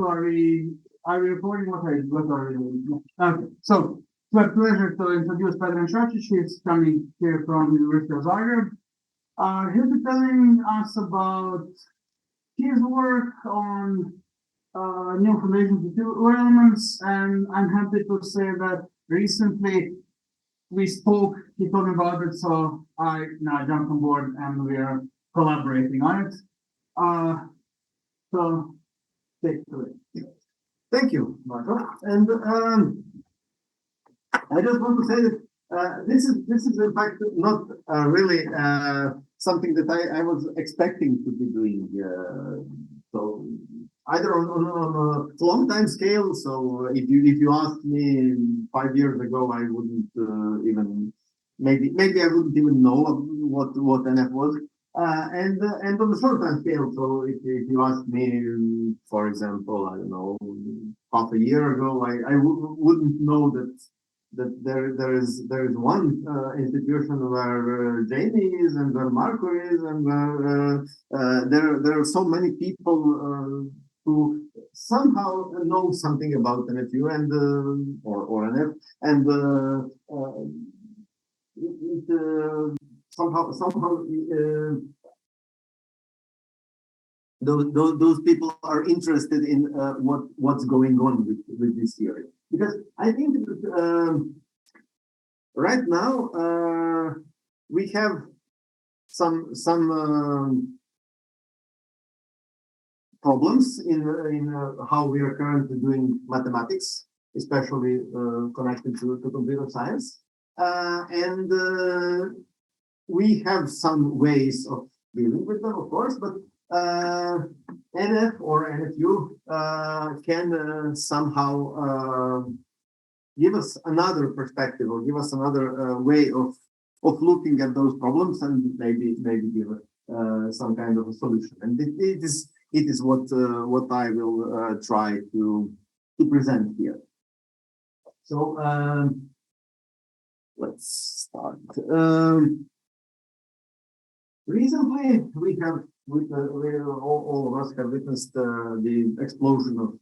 Are we recording what are we doing? Okay, so it's my pleasure to introduce Vedran Čačić. He's coming here from the University of Zagreb. He'll be telling us about his work on new information to Urelements, and I'm happy to say that recently we spoke, he told me about it, so I now jumped on board and we are collaborating on it. So take it away. Thank you, Marco. And I just want to say that this is in fact not really something that I was expecting to be doing. So either on a long time scale. So if you asked me 5 years ago, I wouldn't even maybe I wouldn't even know what NF was. And on the short time scale, so if you ask me, for example, I don't know, half a year ago, I wouldn't know that there is one institution where Jamie is and where Marco is and where there are so many people who somehow know something about NFU and or NF and somehow those people are interested in what's going on with this theory, because I think that right now we have some problems in how we are currently doing mathematics, especially connected to computer science. And we have some ways of dealing with them, of course, but NF or NFU can somehow give us another perspective or give us another way of looking at those problems and maybe give some kind of a solution. And it is what I will try to present here. So let's start. Recently, all of us have witnessed the explosion of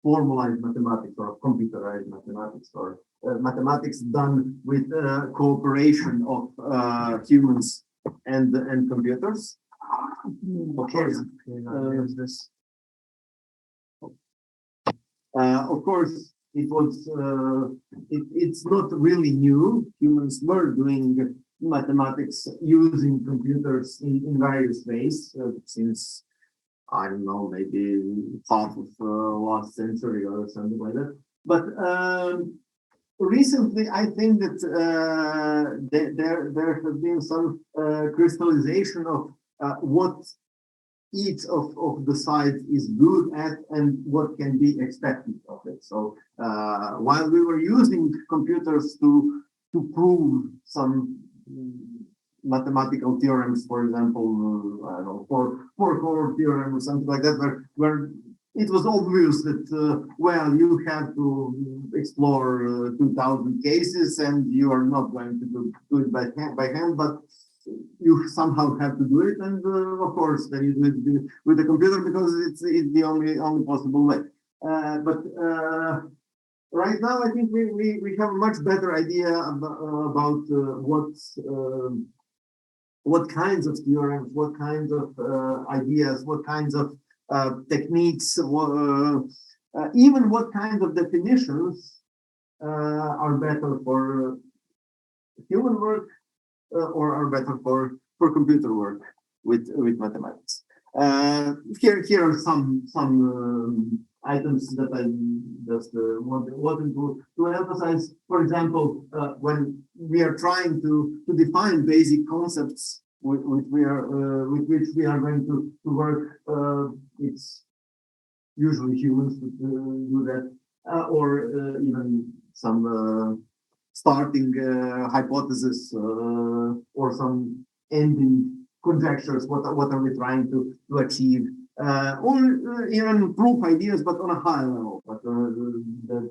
formalized mathematics or computerized mathematics or mathematics done with cooperation of humans and computers. Of course, it was. It's not really new. Humans were doing mathematics using computers in various ways since, I don't know, maybe half of last century or something like that. But recently, I think that there has been some crystallization of what each of the sides is good at and what can be expected of it. So while we were using computers to prove some mathematical theorems, for example, I don't know, four-chord theorem or something like that, where it was obvious that, well, you have to explore 2,000 cases and you are not going to do it by hand, but you somehow have to do it. And of course, then you do it with the computer because it's the only possible way. But right now, I think we have a much better idea about what kinds of theorems, what kinds of ideas, what kinds of techniques, even what kinds of definitions are better for human work or are better for computer work with mathematics. Here are some items that I just wanted to emphasize. For example, when we are trying to define basic concepts with which we are going to work, it's usually humans who do that, or even some starting hypothesis or some ending conjectures. What are we trying to achieve? Or even proof ideas, but on a high level. But the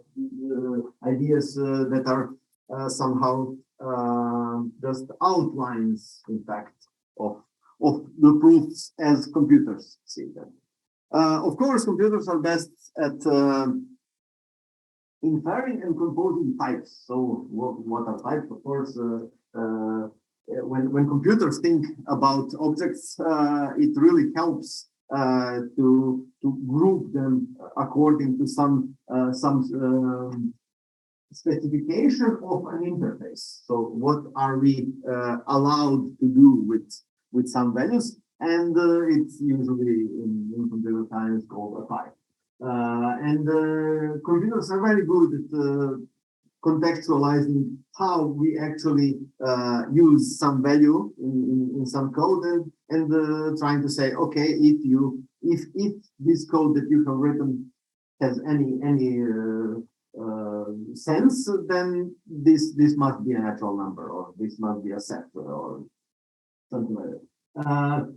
ideas that are somehow just outlines, in fact, of the proofs as computers see them. Of course, computers are best at inferring and composing types. So what are types? Of course, when computers think about objects, it really helps to group them according to some specification of an interface. So what are we allowed to do with some values? And it's usually in computer science called a type. Computers are very good at contextualizing how we actually use some value in some code and trying to say, okay, if this code that you have written has any sense, then this must be a natural number, or this must be a set, or something like that.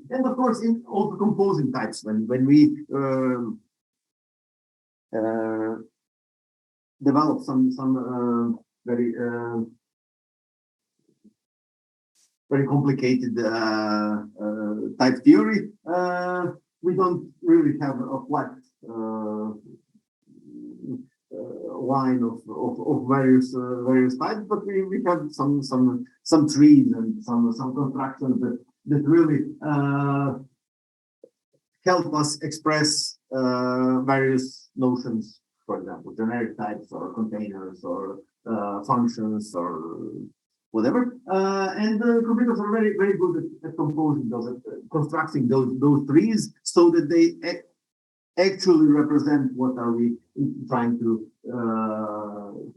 And of course, in all the composing types, when we develop some very very complicated type theory, we don't really have a flat line of various types, but we have some trees and some constructions that really help us express various notions, for example, generic types or containers or functions or whatever. Computers are very, very good at composing those, constructing those trees so that they actually represent what are we trying to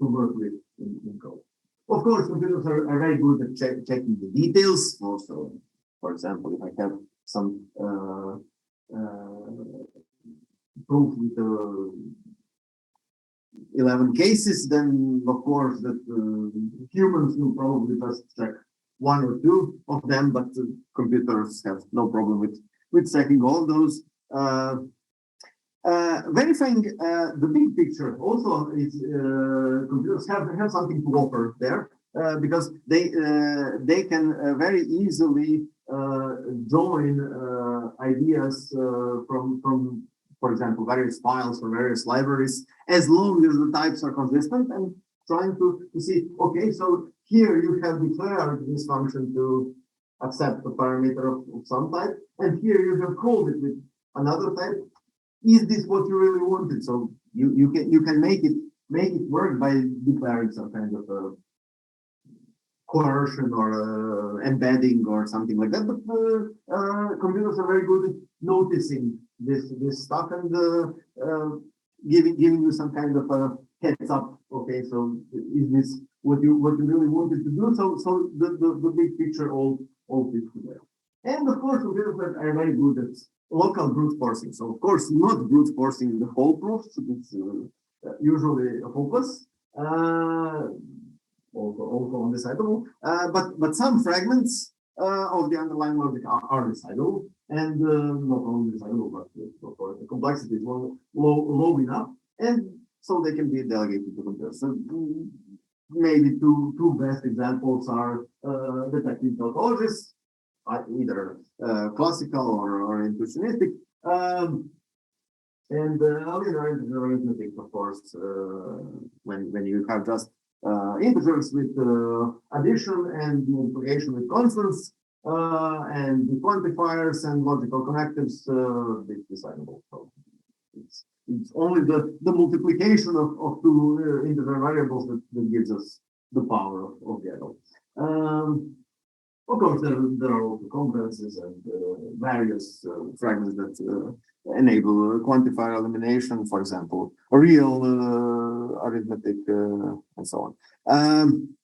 work with in code. Of course, computers are very good at checking the details. Also, for example, if I have some proof with 11 cases, then of course that humans will probably just check one or two of them, but computers have no problem with checking all those. Verifying the big picture also is computers have something to offer there because they can very easily join ideas from for example various files or various libraries, as long as the types are consistent, and trying to see, okay, so here you have declared this function to accept a parameter of some type, and here you have called it with another type. Is this what you really wanted? So you can make it work by declaring some kind of coercion or embedding or something like that. But computers are very good at noticing this stuff and giving you some kind of a heads up. Okay, so is this what you really wanted to do? So the big picture all fits together. And of course, computers are very good at local brute forcing. So of course, not brute forcing the whole proof. It's usually hopeless. Also undecidable. But some fragments of the underlying logic are decidable, and not only decidable, but of course the complexity is low enough, and so they can be delegated to computers. So maybe two best examples are detective tautologies, either classical or intuitionistic, and linear arithmetic, of course, when you have just integers with addition and multiplication with constants, and the quantifiers and logical connectives, it's decidable. So it's only the multiplication of two integer variables that gives us the power of the adult. Of course, there are also conferences and various fragments that enable quantifier elimination, for example, real arithmetic, and so on.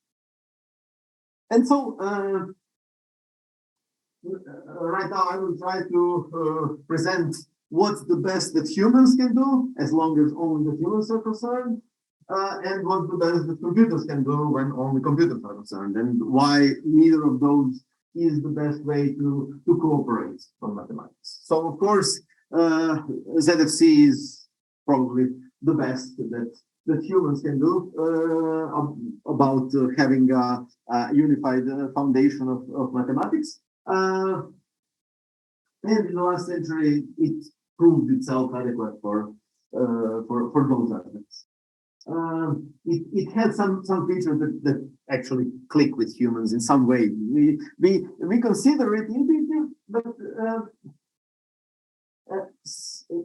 And so, right now, I will try to present what's the best that humans can do, as long as only the humans are concerned, and what's the best that computers can do when only computers are concerned, and why neither of those is the best way to cooperate for mathematics. So, of course, ZFC is probably the best that humans can do about having a unified foundation of mathematics. And in the last century, it proved itself adequate for those aspects. It had some features that actually click with humans in some way. We consider it intuitive, but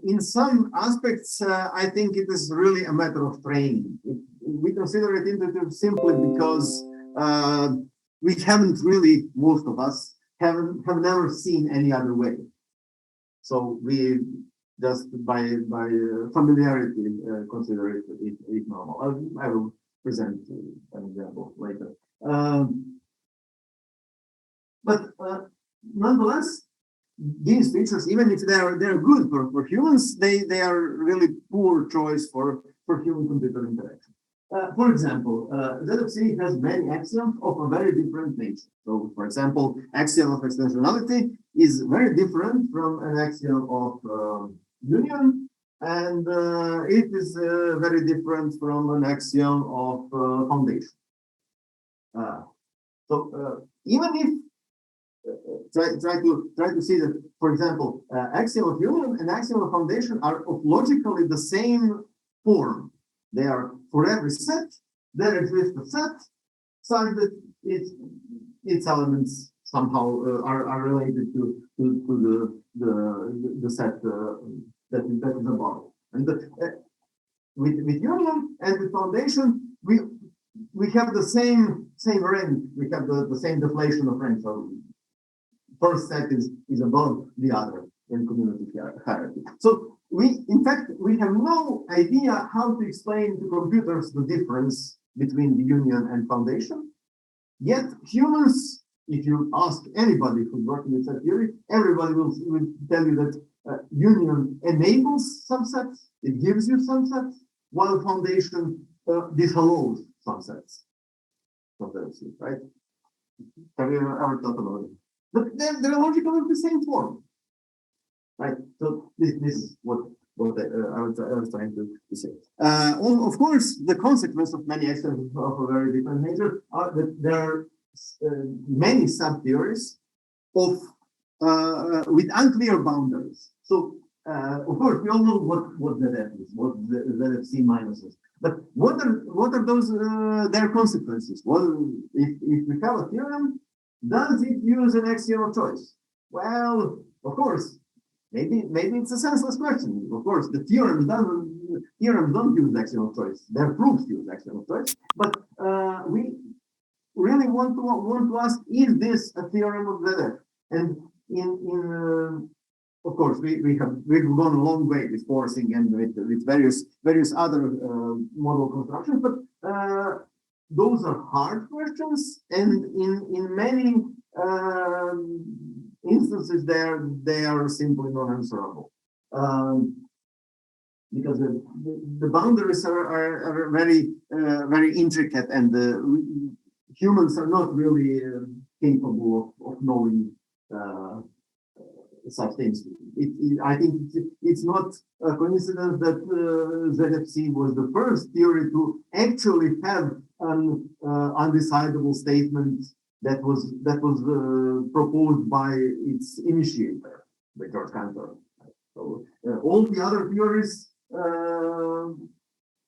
in some aspects, I think it is really a matter of training. We consider it intuitive simply because we haven't really, most of us, have never seen any other way. So we just by familiarity consider it normal. I will present an example later. But nonetheless, these features, even if they're good for humans, they are really poor choice for human-computer interaction. For example, ZFC has many axioms of a very different nature. So, for example, axiom of extensionality is very different from an axiom of union, and it is very different from an axiom of foundation. Even if try to see that, for example, axiom of union and axiom of foundation are of logically the same form. They are for every set, there exists a set such that its elements somehow are related to the set that is above. And with union and with foundation, we have the same range. We have the same deflation of range. So first set is above the other in community hierarchy. So in fact, we have no idea how to explain to computers the difference between the union and foundation. Yet humans, if you ask anybody who's working with set theory, everybody will tell you that union enables some sets, it gives you some sets, while foundation disallows some sets. Right? Have you ever thought about it? But they're logically the same form. Right, so this is what I was trying to say. Of course, the consequence of many axioms of a very different nature are that there are many sub-theories of with unclear boundaries. So, of course, we all know what ZF is, what the ZFC minus is. But what are those their consequences? Well, if we have a theorem, does it use an axiom of choice? Well, of course. Maybe it's a senseless question. Of course, the theorems don't use axiom of choice. Their proofs use axiom of choice. But we really want to ask: is this a theorem of ZF? And of course, we've gone a long way with forcing and with various other model constructions. But those are hard questions, and in many instances they are simply non-answerable because the boundaries are very intricate, and humans are not really capable of knowing such things. I think it's not a coincidence that ZFC was the first theory to actually have an undecidable statement that was proposed by its initiator, by George Cantor. So all the other theories,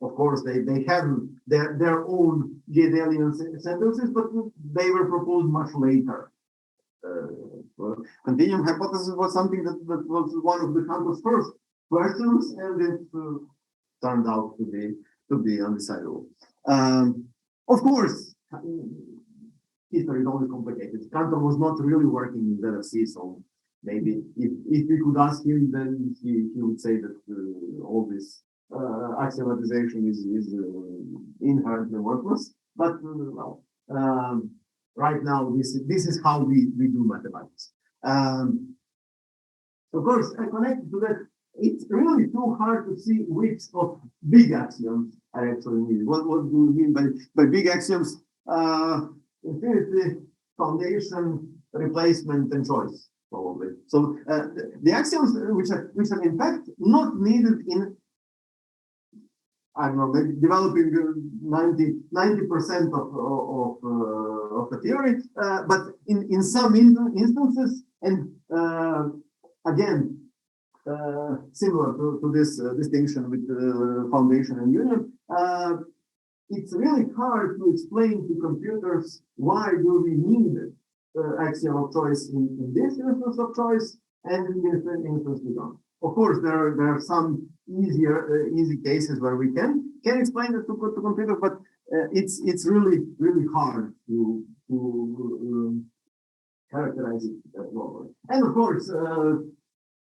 of course, they have their own Gödelian sentences, but they were proposed much later. Continuum hypothesis was something that was one of the Cantor's first questions, and it turned out to be undecidable. Of course. History is always complicated. Cantor was not really working in ZFC, so maybe if we could ask him, then he would say that all this axiomatization is inherently worthless. But well, right now this is how we do mathematics. Of course, connected to that, it's really too hard to see which of big axioms are actually needed. What do we mean by big axioms? Infinity, foundation, replacement, and choice, probably. So the axioms which are in fact not needed in, I don't know, maybe developing 90% of the theory, but in some instances, and again, similar to this distinction with foundation and union. It's really hard to explain to computers why do we need axiom of choice in this instance of choice and in this instance we don't. Of course, there are some easy cases where we can explain it to computers, but it's really hard to characterize it globally. And of course,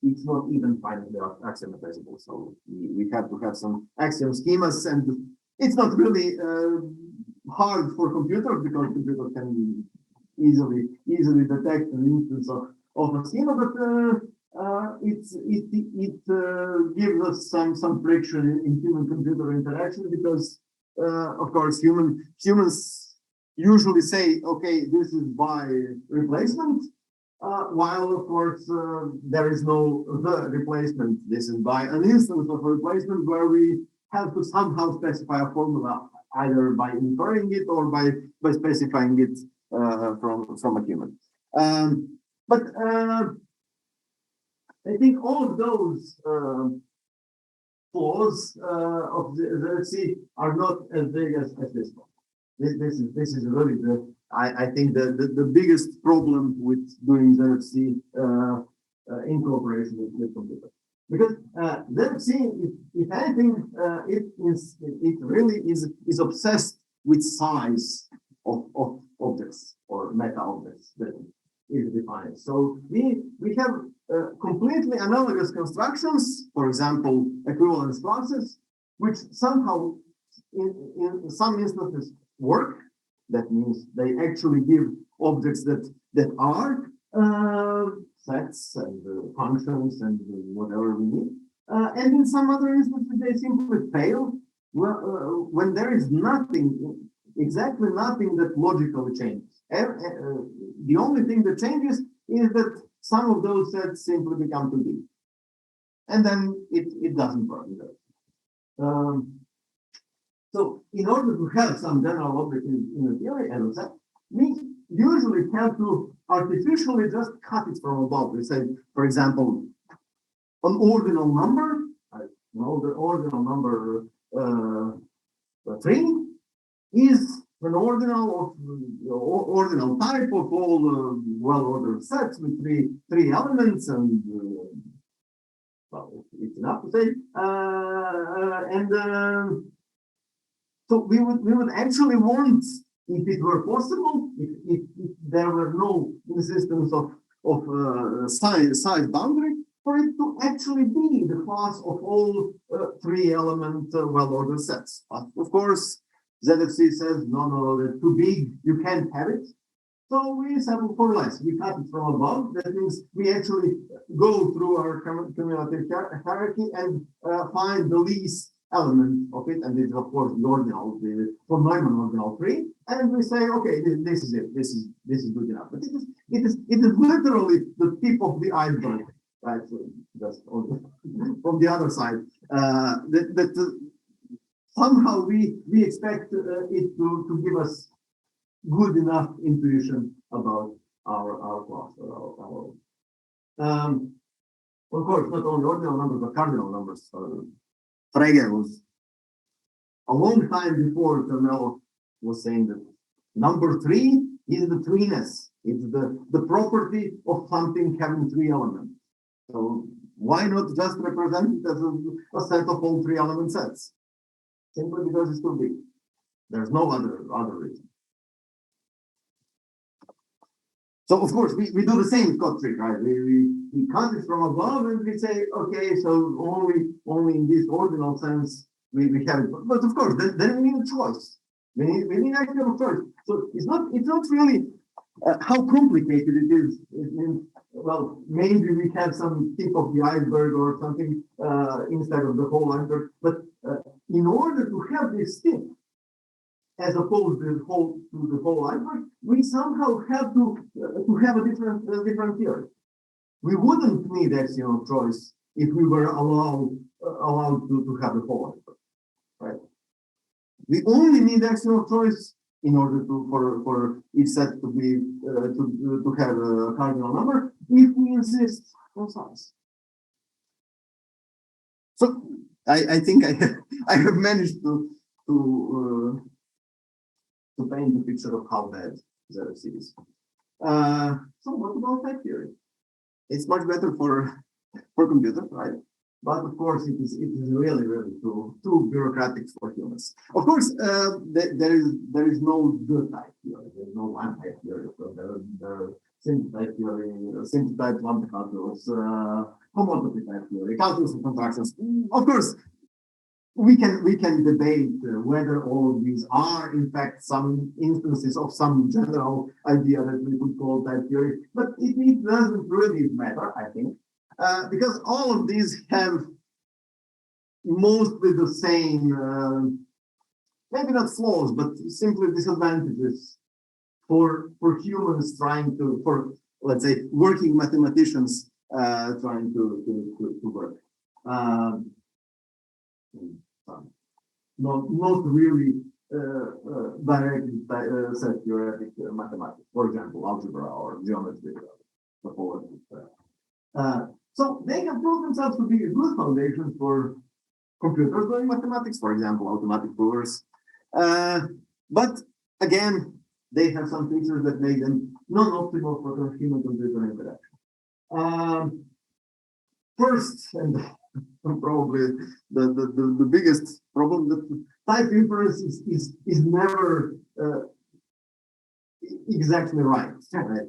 it's not even finally axiomatizable. So we have to have some axiom schemas, and it's not really hard for computers because computers can easily detect an instance of a schema, but it gives us some friction in human-computer interaction because, of course, humans usually say, okay, this is by replacement, while of course there is no the replacement. This is by an instance of a replacement where we have to somehow specify a formula either by inferring it or by specifying it from a human. But I think all of those flaws of the ZFC are not as big as this one. This is really I think the biggest problem with doing ZFC in cooperation with computers. Because ZFC, if anything, it really is obsessed with size of objects or meta objects that is defined. So we have completely analogous constructions, for example, equivalence classes, which somehow in some instances work. That means they actually give objects that are sets and functions and whatever we need. And in some other instances, they simply fail when there is exactly nothing that logically changes. The only thing that changes is that some of those sets simply become too big. And then it doesn't work. So in order to have some general object in a theory, as I said, we usually have to artificially just cut it from above. We say, for example, an ordinal number, the ordinal number 3 is an ordinal type of all well-ordered sets with three elements, and well, it's enough to say. So we would actually want, if it were possible, if there were no insistence of size boundary, for it to actually be the class of all three-element well-ordered sets. But of course, ZFC says, no, that's too big, you can't have it. So we settle for less. We cut it from above. That means we actually go through our cumulative hierarchy and find the least element of it, and this is of course the ordinal, the von Neumann ordinal 3, and we say, okay, this is it. This is good enough. But it is literally the tip of the iceberg, right? So just from the other side, somehow we expect it to give us good enough intuition about our class or our of course, not only ordinal numbers but cardinal numbers. Frege was a long time before Kernel was saying that number 3 is the threeness. It's the property of something having 3 elements. So why not just represent it as a set of all 3 element sets? Simply because it's too big. There's no other reason. So of course we do the same Scott trick, right? We cut it from above and we say, okay, so only in this ordinal sense we have it. But of course, then we need a choice. We need actually a choice. So it's not really how complicated it is. It means, well, maybe we have some tip of the iceberg or something instead of the whole iceberg. But in order to have this tip, as opposed to the whole iceberg, we somehow have to have a different theory. We wouldn't need axiom of choice if we were allowed to have the whole iceberg, right? We only need axiom of choice in order for each set to be to have a cardinal number if we insist on size. So I think I have managed to paint a picture of how bad ZFC is. So what about type theory? It's much better for computers, right? But of course, it is really too bureaucratic for humans. Of course, there is no good type theory. There is no one type theory. So there are simple type theory, simple type one calculus, homotopy type theory, calculus of contractions. Of course, we can debate whether all of these are in fact some instances of some general idea that we could call type theory, but it doesn't really matter, I think, because all of these have mostly the same, maybe not flaws, but simply disadvantages for humans trying to, for let's say, working mathematicians trying to work. Not really directly set theoretic mathematics, for example, algebra or geometry, topology. So they have proved themselves to be a good foundation for computers doing mathematics, for example, automatic provers. But again, they have some features that make them non-optimal for human-computer interaction. First, and probably the biggest problem, that type inference is never exactly right.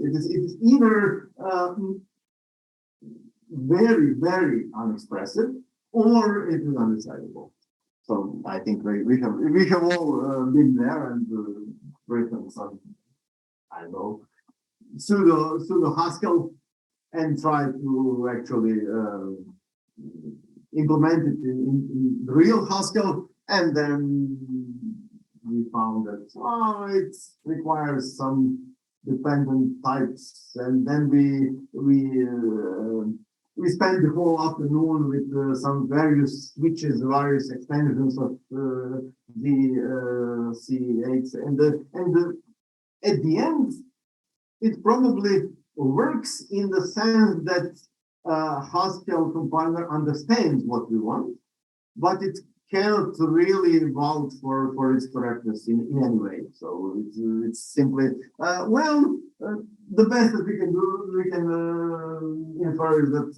It is either very unexpressive, or it is undecidable. So I think we have all been there and written some, I don't know, pseudo Haskell and try to actually implement it in real Haskell, and then we found that it requires some dependent types, and then we spent the whole afternoon with some various switches, various extensions of the C8, and at the end, it probably works in the sense that Haskell compiler understands what we want, but it cannot really vouch for its correctness in any way. So it's simply, the best that we can do, we can infer is that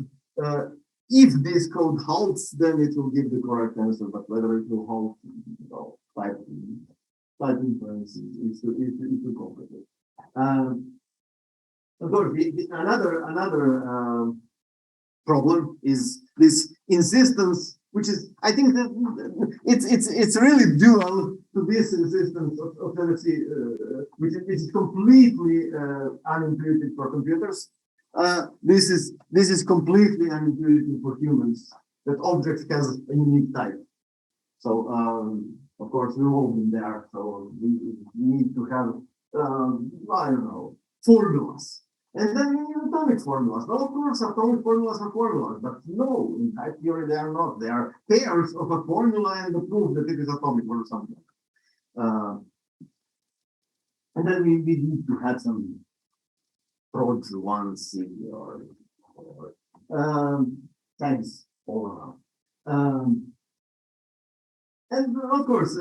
if this code halts, then it will give the correct answer, but whether it will halt, type inference is too complicated. Of course, another problem is this insistence, which is, I think that it's really dual to this insistence of NFC, which is completely unintuitive for computers. This is completely unintuitive for humans, that object has a unique type. So of course we've all been there. So we need to have I don't know, formulas. And then atomic formulas. Well, of course, atomic formulas are formulas, but no, in type theory they are not. They are pairs of a formula and the proof that it is atomic or something. And then we need to have some prods once or tags all around. And of course,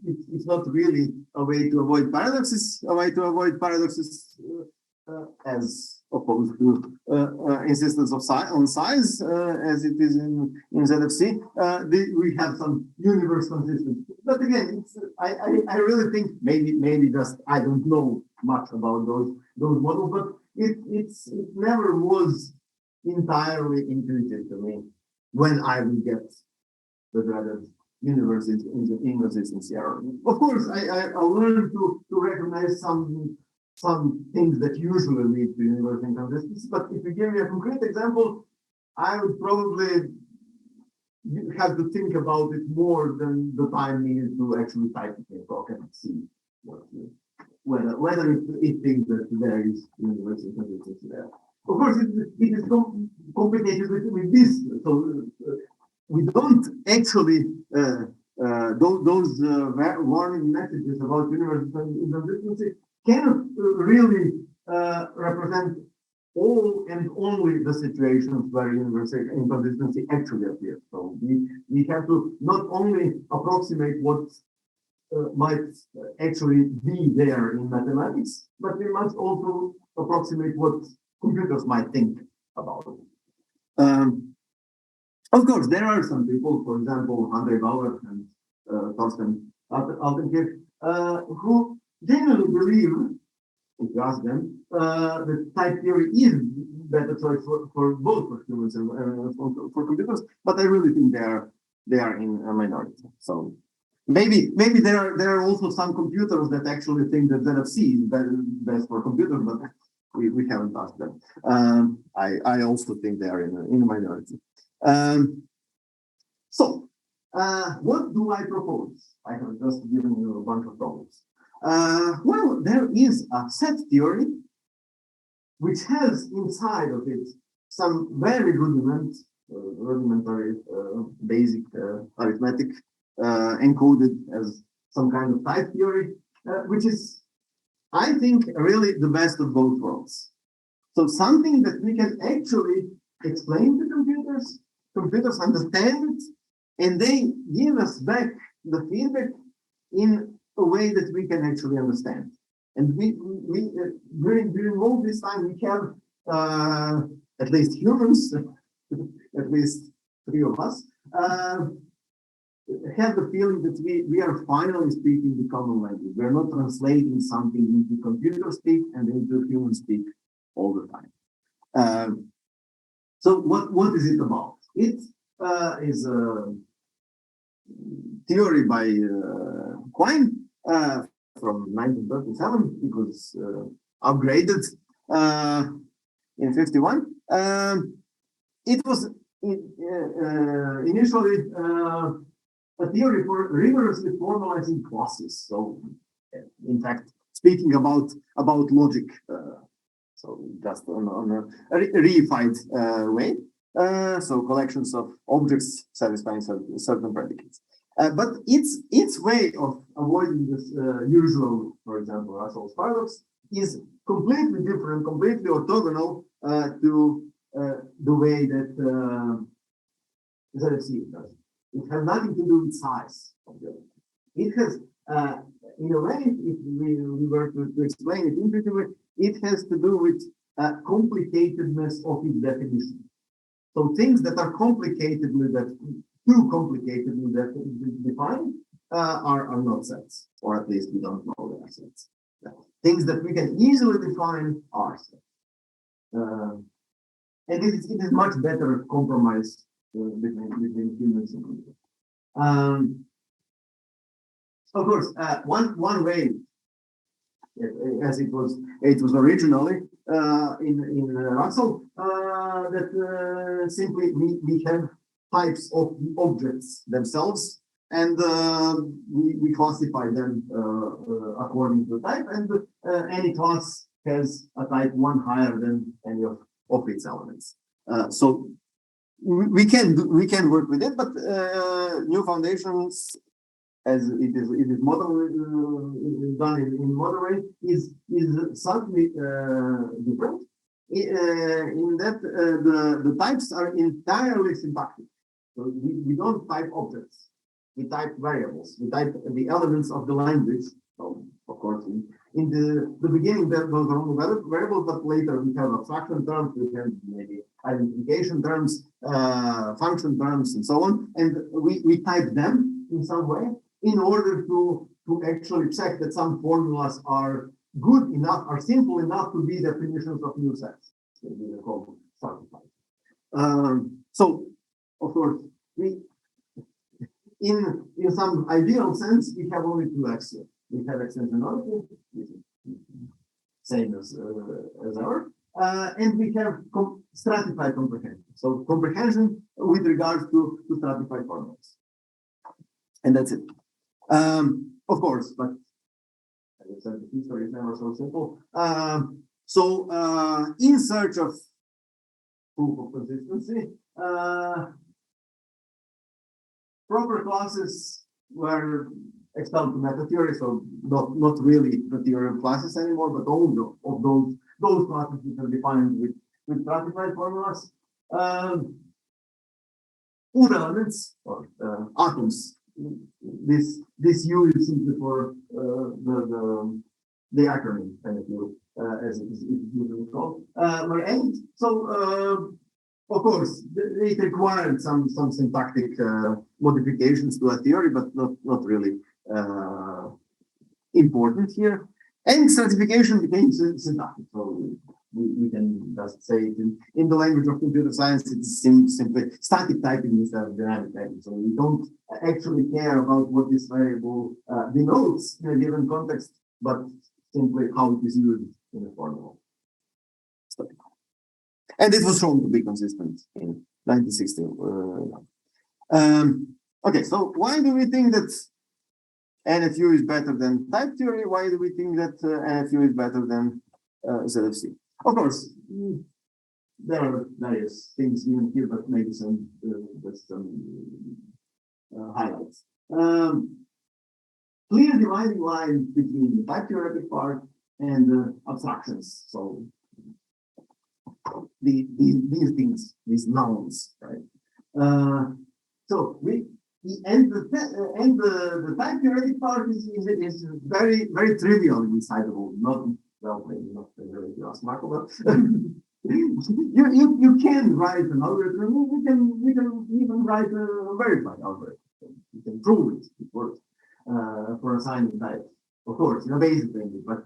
it's not really a way to avoid paradoxes. A way to avoid paradoxes, as opposed to insistence of on size, as it is in ZFC. We have some universe consistency. But again, I really think maybe just I don't know much about those models, but it never was entirely intuitive to me when I would get the dreaded universe inconsistency error. Of course, I learned to recognize some things that usually lead to universe inconsistency. But if you give me a concrete example, I would probably have to think about it more than the time needed to actually type it in Coq and see whether it thinks that there is universe inconsistency there. Of course, it is complicated with this. So we don't actually those warning messages about universe inconsistency cannot really represent all and only the situations where universal inconsistency actually appears. So we have to not only approximate what might actually be there in mathematics, but we must also approximate what computers might think about it. Of course, there are some people, for example, Andre Bauer and Thorsten Altenkirch, who genuinely believe, if you ask them, that type theory is better choice for both for humans and for computers. But I really think they are in a minority. So maybe there are also some computers that actually think that ZFC is best for computers, but we haven't asked them. I also think they are in a minority. So what do I propose? I have just given you a bunch of problems. Well, there is a set theory which has inside of it some very rudimentary basic arithmetic encoded as some kind of type theory, which is, I think, really the best of both worlds. So something that we can actually explain to computers understand it, and they give us back the feedback in a way that we can actually understand. And we during all this time we have at least humans, at least 3 of us, have the feeling that we are finally speaking the common language. We're not translating something into computer speak and into human speak all the time. So what is it about? It is a theory by Quine from 1937. It was upgraded in 51. It was initially a theory for rigorously formalizing classes. So, in fact, speaking about logic, so just on a reified way. So collections of objects satisfying certain predicates. But its way of avoiding this usual, for example, Russell's paradox, is completely different, completely orthogonal to the way that ZFC does. It has nothing to do with size. It has, in a way, if we were to explain it intuitively, it has to do with complicatedness of its definition. So things that are too complicatedly defined are not sets, or at least we don't know they are sets. Things that we can easily define are sets. And it is much better compromise between humans and computers. Of course, one way, as it was originally in Russell, that simply we have types of objects themselves, and we classify them according to the type, and any class has a type 1 higher than any of its elements. So we can work with it, but new foundations, as it is done in modern way, is slightly different in that the types are entirely syntactic. So we don't type objects, we type variables, we type the elements of the language. So of course, in the beginning, those are only variables, but later we have abstraction terms, we have maybe identification terms, function terms, and so on, and we type them in some way in order to actually check that some formulas are good enough, are simple enough to be definitions of new sets. We call certified. So, of course, in some ideal sense, we have only 2 axioms. We have extensionality, same as our, and we have stratified comprehension. So comprehension with regards to stratified formulas, and that's it. Of course, but as I said, the history is never so simple. So in search of proof of consistency, proper classes were expelled to meta theory, so not really the theory of classes anymore, but all of those those classes which are defined with classified formulas. Urelements or atoms. This U is simply for the acronym, kind of U, as it is usually called. And so, of course, it required some syntactic modifications to a theory, but not really important here. And stratification became syntactic. So we can just say it in the language of computer science, it's simply static typing instead of dynamic typing. So we don't actually care about what this variable denotes in a given context, but simply how it is used in a formula. And it was shown to be consistent in 1960. Okay, so why do we think that NFU is better than type theory? Why do we think that NFU is better than ZFC? Of course, there are various things given here, but maybe some highlights. Clear dividing line between the type theoretic part and the abstractions. So these things, these nouns, right? So the type theoretic part is very trivial and decidable. Not well, maybe not very smart, but you can write an algorithm. You can even write a verified algorithm. You can prove it works for assigning types. Of course, basic language, but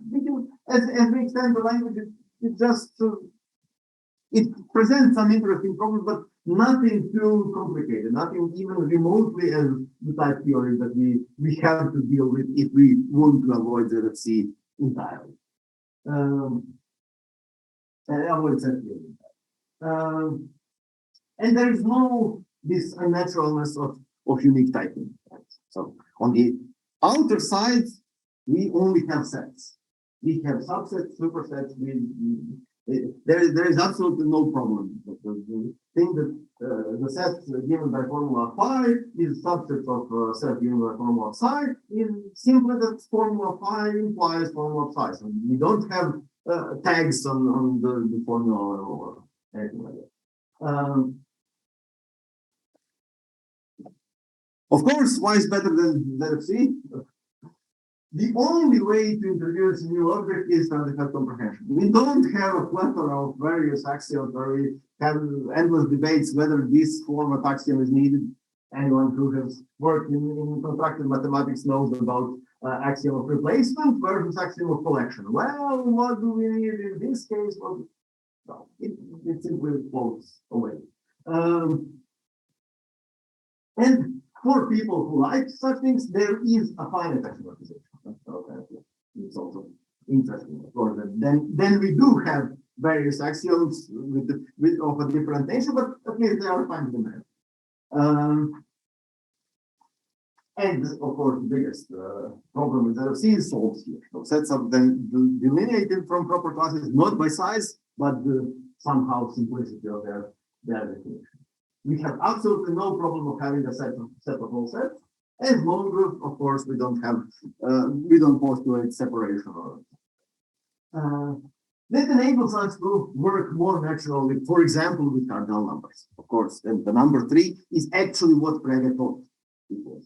as we extend the language, it just it presents some interesting problems, but nothing too complicated, nothing even remotely as the type theory that we have to deal with if we want to avoid ZFC entirely. Avoid that theory. And there is no this unnaturalness of unique typing. Right? So on the outer side, we only have sets. We have subsets, supersets. There is absolutely no problem. The thing that the set given by formula phi is subset of set given by formula psi is simply that formula phi implies formula psi. So we don't have tags on the formula or anything like that. Of course, why is better than ZFC? The only way to introduce a new object is to have comprehension. We don't have a plethora of various axioms where we have endless debates whether this form of axiom is needed. Anyone who has worked in constructive mathematics knows about axiom of replacement versus axiom of collection. Well, what do we need in this case? Well, no, it simply floats away. And for people who like such things, there is a finite axiomatization. It's also interesting, of course. Then we do have various axioms of a different nature, but at least they are finite dimensional. And of course, the biggest problem is ZFC is solved here. So sets are then delineated from proper classes, not by size, but the somehow simplicity of their definition. We have absolutely no problem of having a set of all sets. As long as, of course, we don't postulate separation. That enables us to work more naturally, for example, with cardinal numbers. Of course, and the number 3 is actually what Frege taught before.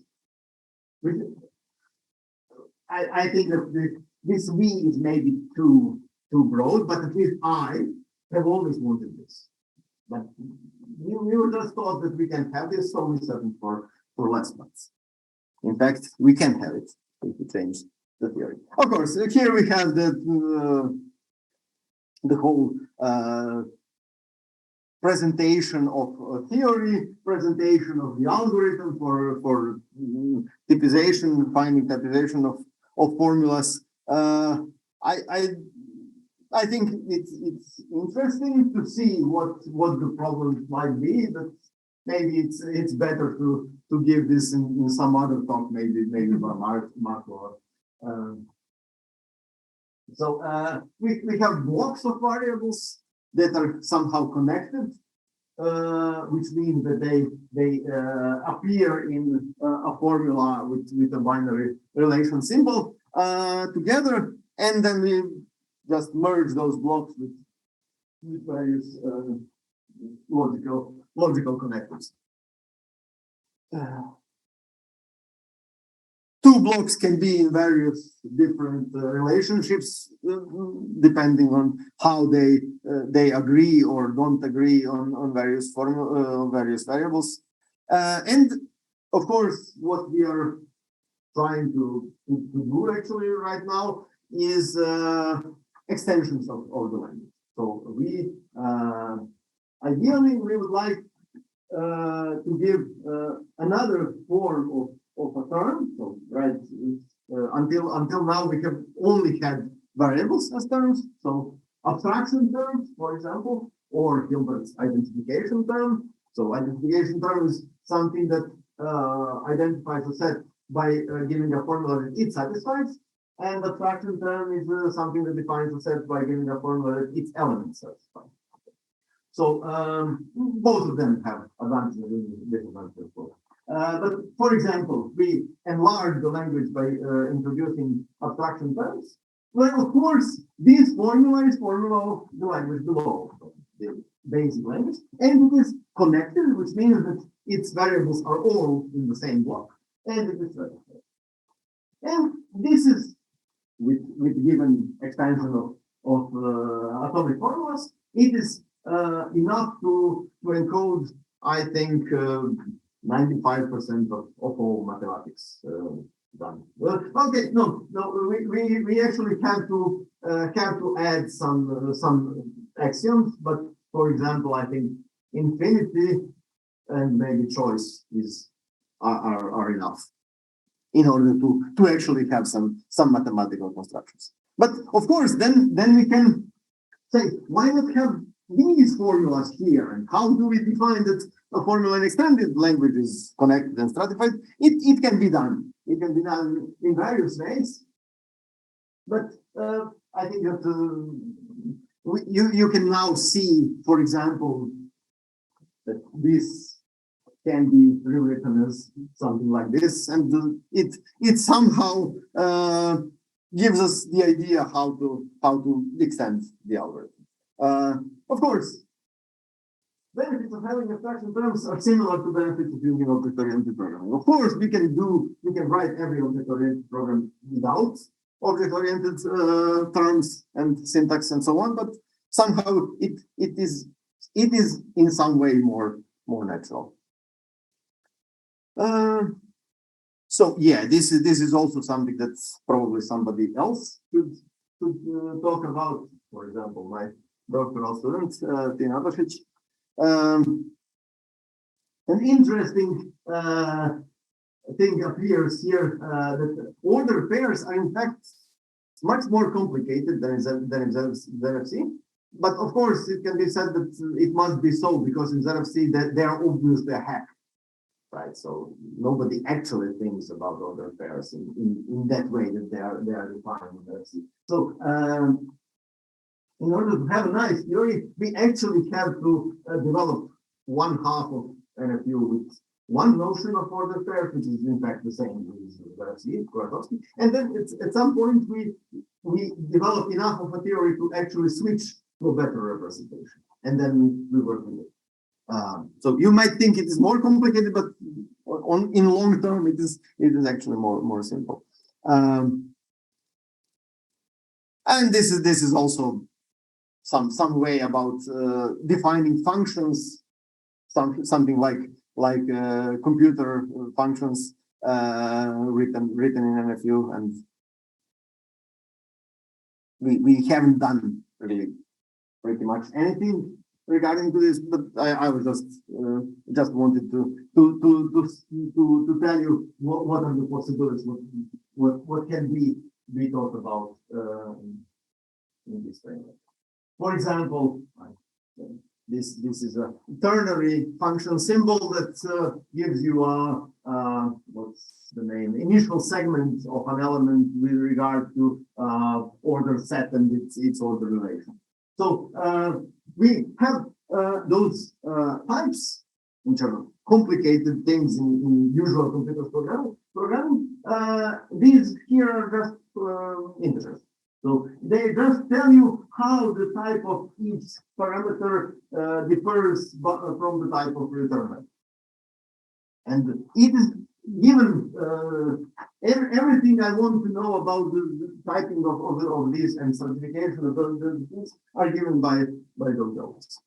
I think that this V is maybe too broad, but at least I have always wanted this. But we were just taught that we can have this, so we settled for less ones. In fact, we can have it if we change the theory. Of course, here we have the whole presentation of theory, presentation of the algorithm for typization, finding typization of formulas. I think it's interesting to see what the problems might be, but maybe it's better to give this in some other talk, maybe by Marco. So we have blocks of variables that are somehow connected, which means that they appear in a formula with a binary relation symbol together, and then just merge those blocks with various logical connectors. Two blocks can be in various different relationships, depending on how they agree or don't agree on various various variables. And of course, what we are trying to do actually right now is extensions of the language. So we ideally we would like to give another form of a term. So right until now we have only had variables as terms. So abstraction terms, for example, or Hilbert's identification term. So identification term is something that identifies a set by giving a formula that it satisfies, and abstraction term is something that defines a set by giving a formula that its elements satisfy. So both of them have advantages and disadvantages. But for example, we enlarge the language by introducing abstraction terms. Well, of course, this formula is formula of the language below, the basic language, and it is connected, which means that its variables are all in the same block, and it is satisfied. And this is with given expansion of atomic formulas, it is enough to encode, I think, 95% of all mathematics done. Well, okay, no, we actually have to add some axioms, but for example, I think infinity and maybe choice are enough in order to actually have some mathematical constructions. But of course, then we can say, why not have these formulas here? And how do we define that a formula in extended language is connected and stratified? It can be done. It can be done in various ways. But I think that you can now see, for example, that this can be rewritten as something like this, and it somehow gives us the idea how to extend the algorithm. Of course, benefits of having abstraction terms are similar to benefits of using object-oriented programming. Of course, we can write every object-oriented program without object-oriented terms and syntax and so on, but somehow it is in some way more natural. So yeah, this is also something that probably somebody else could talk about. For example, my doctoral student, Vedran Čačić. An interesting thing appears here that order pairs are in fact much more complicated than ZFC. But of course, it can be said that it must be so because in ZFC that they are obviously a hack, right? So nobody actually thinks about order pairs in that way that they are defined in ZFC. So in order to have a nice theory, we actually have to develop one half of NFU with one notion of order pairs, which is in fact the same as ZFC, Kuratovsky. And then at some point we develop enough of a theory to actually switch to a better representation, and then we work with it. So you might think it is more complicated, but in long term it is actually more simple. And this is also some way about defining functions, something like computer functions written in NFU, and we haven't done really pretty much anything regarding to this, but I was just wanted to tell you what are the possibilities, what can be thought about in this framework. For example, this is a ternary function symbol that gives you a what's the name, initial segment of an element with regard to order set and its order relation. So we have those types, which are complicated things in usual computer programming. These here are just integers. So So they just tell you how the type of each parameter differs from the type of return. And it is given everything I want to know about the typing of this and certification of those things are given by those elements.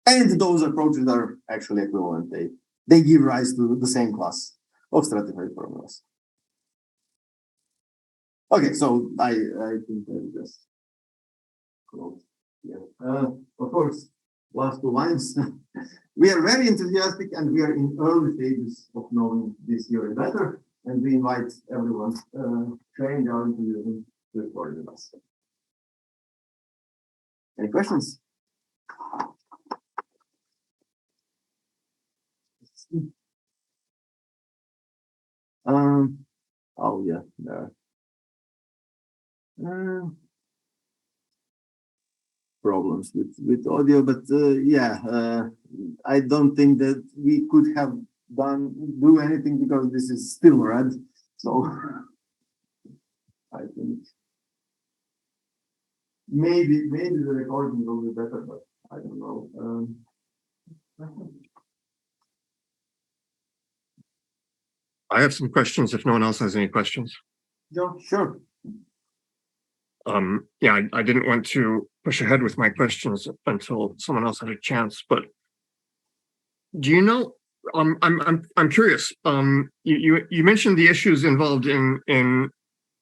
And those approaches are actually equivalent. They give rise to the same class of stratified formulas. Okay, so I think I just close here. Of course, last two lines. We are very enthusiastic and we are in early stages of knowing this theory better. And we invite everyone trained our enthusiasm to record with us. Any questions? Oh yeah, there. Problems with audio, but yeah, I don't think that we could have do anything because this is still red. So I think maybe the recording will be better, but I don't know. I have some questions if no one else has any questions. Joe, sure. Yeah, I didn't want to push ahead with my questions until someone else had a chance, but do you know, I'm curious. You mentioned the issues involved in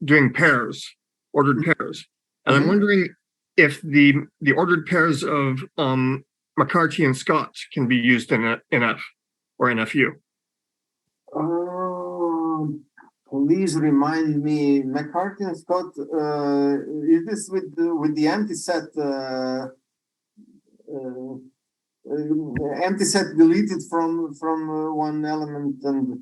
doing pairs, ordered pairs. And I'm wondering if the ordered pairs of McCarthy and Scott can be used in NF or NFU. Please remind me, McCarthy and Scott, is this with the empty set deleted from one element, and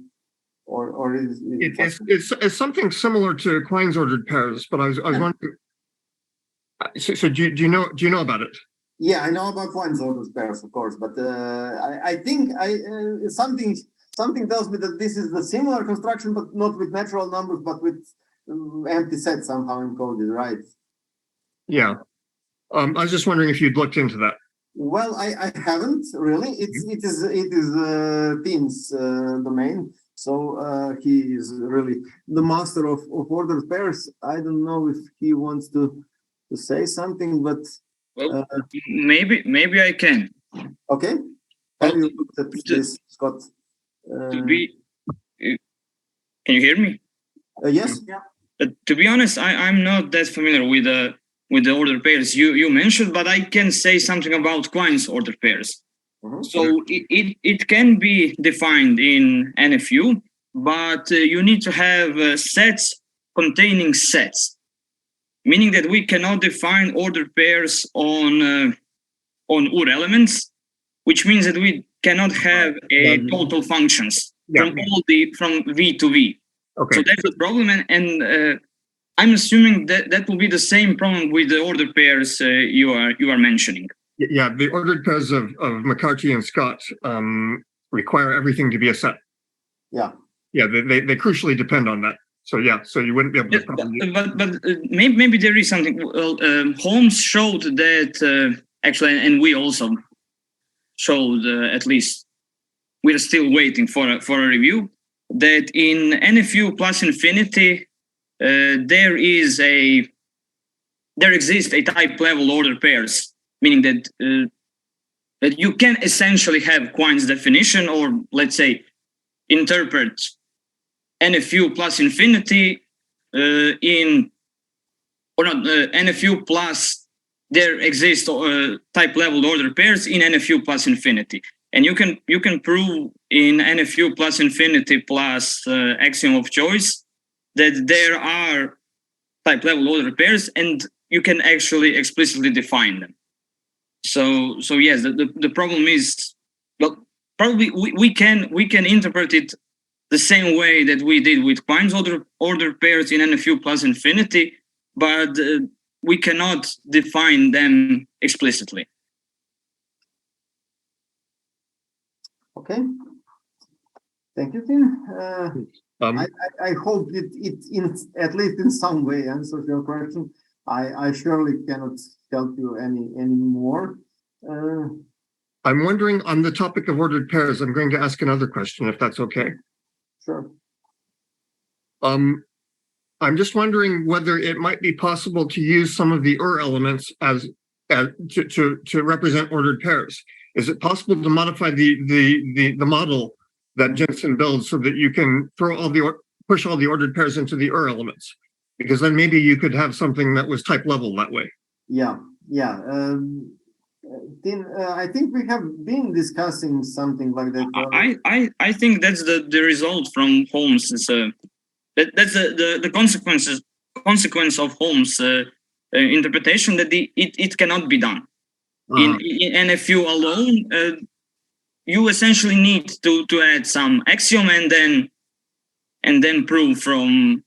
or is it's something similar to Quine's ordered pairs, but I was wondering. So do you know about it? Yeah, I know about Quine's ordered pairs, of course, but I think something tells me that this is the similar construction, but not with natural numbers, but with empty set somehow encoded, right? Yeah. I was just wondering if you'd looked into that. Well, I haven't really. It is Tim's domain, so he is really the master of ordered pairs. I don't know if he wants to say something, but well, maybe I can. Okay. Have you looked at this, Scott? Can you hear me? Yes. Yeah. To be honest, I'm not that familiar with the order pairs you mentioned, but I can say something about Quine's order pairs. So it can be defined in NFU, but you need to have sets containing sets, meaning that we cannot define order pairs on Urelements, which means that we cannot have a total functions from V to V. Okay. So that's the problem, and I'm assuming that will be the same problem with the order pairs you are mentioning. Yeah, the ordered pairs of McCarthy and Scott require everything to be a set. Yeah. Yeah, they crucially depend on that. So yeah, so you wouldn't be able to. But maybe there is something. Well, Holmes showed that actually, and we also showed at least we're still waiting for a review, that in NFU plus infinity there exists a type level order pairs, meaning that you can essentially have Quine's definition, or let's say interpret NFU plus infinity NFU plus there exist type level order pairs in NFU plus infinity, and you can prove in NFU plus infinity plus axiom of choice that there are type level order pairs, and you can actually explicitly define them. So yes, the problem is, well, probably we can interpret it the same way that we did with Quine's order pairs in NFU plus infinity, but we cannot define them explicitly. Okay. Thank you, Tim. I hope it in at least in some way answers your question. I surely cannot help you any more. I'm wondering, on the topic of ordered pairs, I'm going to ask another question, if that's okay. Sure. I'm just wondering whether it might be possible to use some of the elements as to represent ordered pairs. Is it possible to modify the model that Jensen builds so that you can push all the ordered pairs into the elements? Because then maybe you could have something that was type level that way. Yeah. I think we have been discussing something like that. I think that's the result from Holmes. That's the consequence of Holmes' interpretation that it cannot be done. In NFU alone, you essentially need to add some axiom and then prove from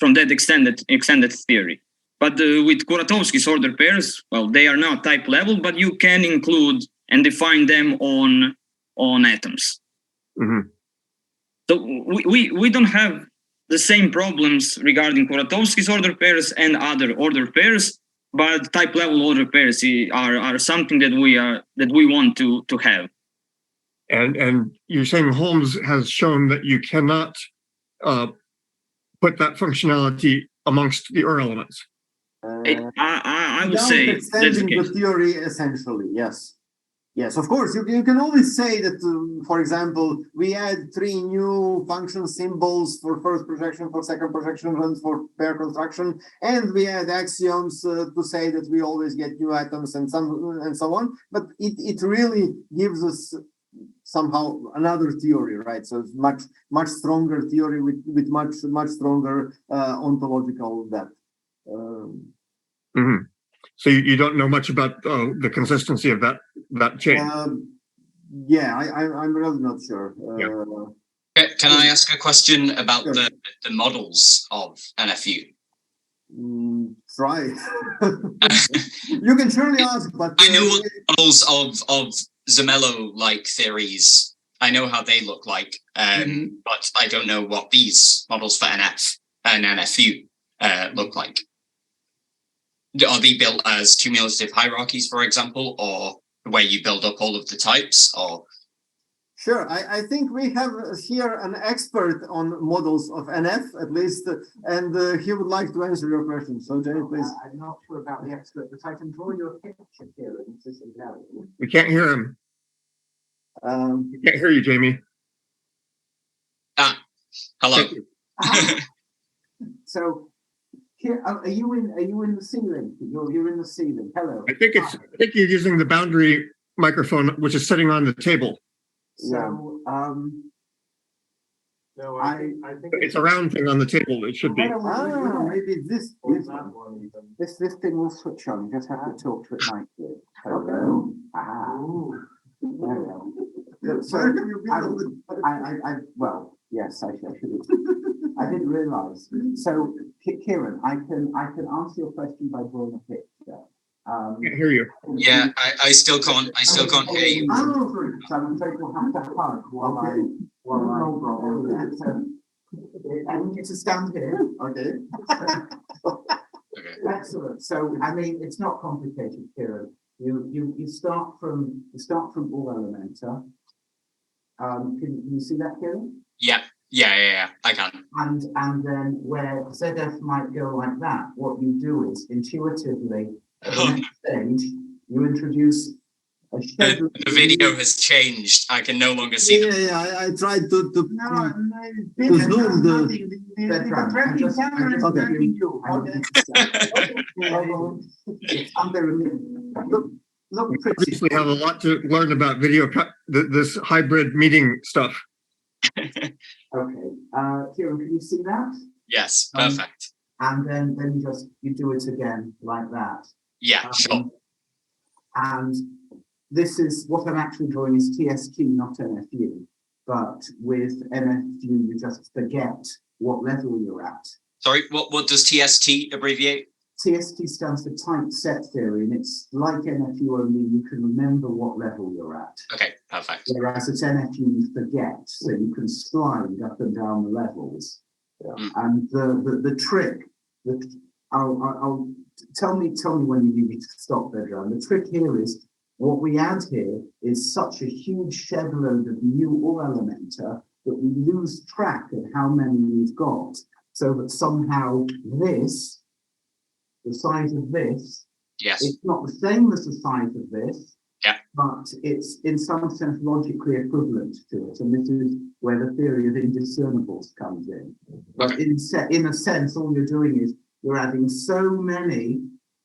that extended theory. But with Kuratowski's ordered pairs, well, they are not type level, but you can include and define them on atoms. Mm-hmm. So we don't have the same problems regarding Kuratowski's ordered pairs and other ordered pairs, but type level ordered pairs are something that we want to have. And you're saying Holmes has shown that you cannot put that functionality amongst the elements. I would say extending the theory essentially, yes. Yes, of course, you can always say that, for example, we add 3 new function symbols for first projection, for second projection, and for pair construction, and we add axioms to say that we always get new atoms and so on. But it really gives us somehow another theory, right? So it's much stronger theory with much stronger ontological depth. Mm-hmm. So you don't know much about the consistency of that chain? Yeah, I'm really not sure. Can I ask a question about the models of NFU? Try. You can surely ask, but I know what models of Zermelo-like theories. I know how they look like, but I don't know what these models for NF and NFU look like. Are they built as cumulative hierarchies, for example, or where you build up all of the types? Or sure, I think we have here an expert on models of NF, at least, and he would like to answer your question. So, Jenny, please. I'm not sure about the expert, but I can draw you a picture here. We can't hear him. We can't hear you, Jamie. Hello. So. Here, are you in the ceiling? You're in the ceiling. Hello. I think you're using the boundary microphone, which is sitting on the table. So, no, I think it's a round thing on the table. It should be. Maybe this thing will switch on. You just have to talk to it nicely. Hello. Well, yes, I should. I didn't realise. So, Kieran, I can answer your question by drawing a picture. I can't hear you. Yeah, I still can't hear you. So I'm afraid we'll have to hug while I need you to stand here. Okay. Okay. Excellent. So I mean, it's not complicated, Kieran. You start from Urelements. Can you see that, Kieran? Yeah, I can. And then where ZF might go like that, what you do is intuitively at the next stage, you introduce a schedule. The video has changed. I can no longer see. Yeah. I tried to zoom Look pretty. We have a lot to learn about video, this hybrid meeting stuff. Okay, Kieran, can you see that? Yes, perfect. And then you do it again like that. Yeah, sure. And this is what I'm actually drawing is TSQ, not NFU. But with NFU, you just forget what level you're at. Sorry, what does TST abbreviate? TST stands for type set theory, and it's like NFU, only you can remember what level you're at. Okay, perfect. Whereas at NFU, you forget, so you can slide up and down the levels. Yeah. And the trick, I'll tell me when you need me to stop, Vedran. The trick here is what we add here is such a huge shed load of new Urelements that we lose track of how many we've got, so that somehow this, the size of this, Yes. it's not the same as the size of this, Yeah. but it's in some sense logically equivalent to it. And this is where the theory of indiscernibles comes in. But in a sense, all you're doing is you're adding so many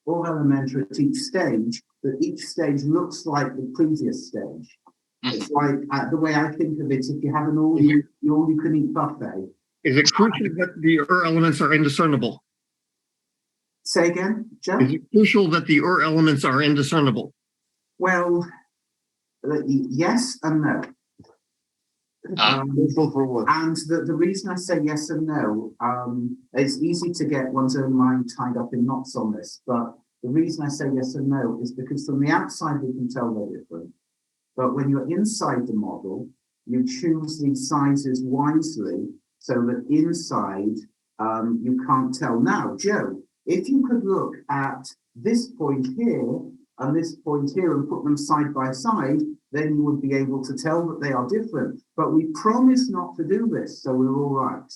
Urelements at each stage that each stage looks like the previous stage. It's like the way I think of it, if you have an all you can eat buffet. Is it crucial that the elements are indiscernible? Say again, Joe? Is it crucial that the elements are indiscernible? Well, yes and no. Useful for what? And the reason I say yes and no, it's easy to get one's own mind tied up in knots on this, but the reason I say yes and no is because from the outside we can tell they're different. But when you're inside the model, you choose these sizes wisely so that inside you can't tell. Now, Joe, if you could look at this point here and this point here and put them side by side, then you would be able to tell that they are different. But we promise not to do this, so we're all right.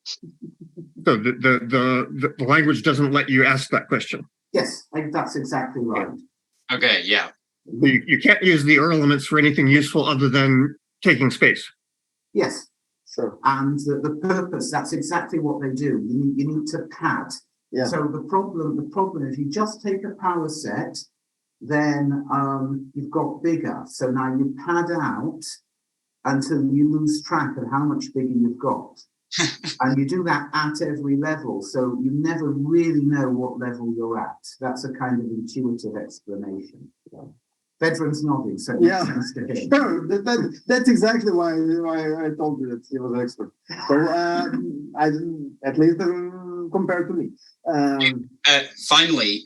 So the language doesn't let you ask that question. Yes, that's exactly right. Okay, yeah. You can't use the elements for anything useful other than taking space. Yes. Sure. And the purpose, that's exactly what they do. You need to pad. Yeah. So the problem is you just take a power set, then you've got bigger. So now you pad out until you lose track of how much bigger you've got. And you do that at every level. So you never really know what level you're at. That's a kind of intuitive explanation. Vedran's nodding, so it makes sense to him. Sure, that's exactly why I told you that he was an expert. So I didn't, at least compared to me. Finally,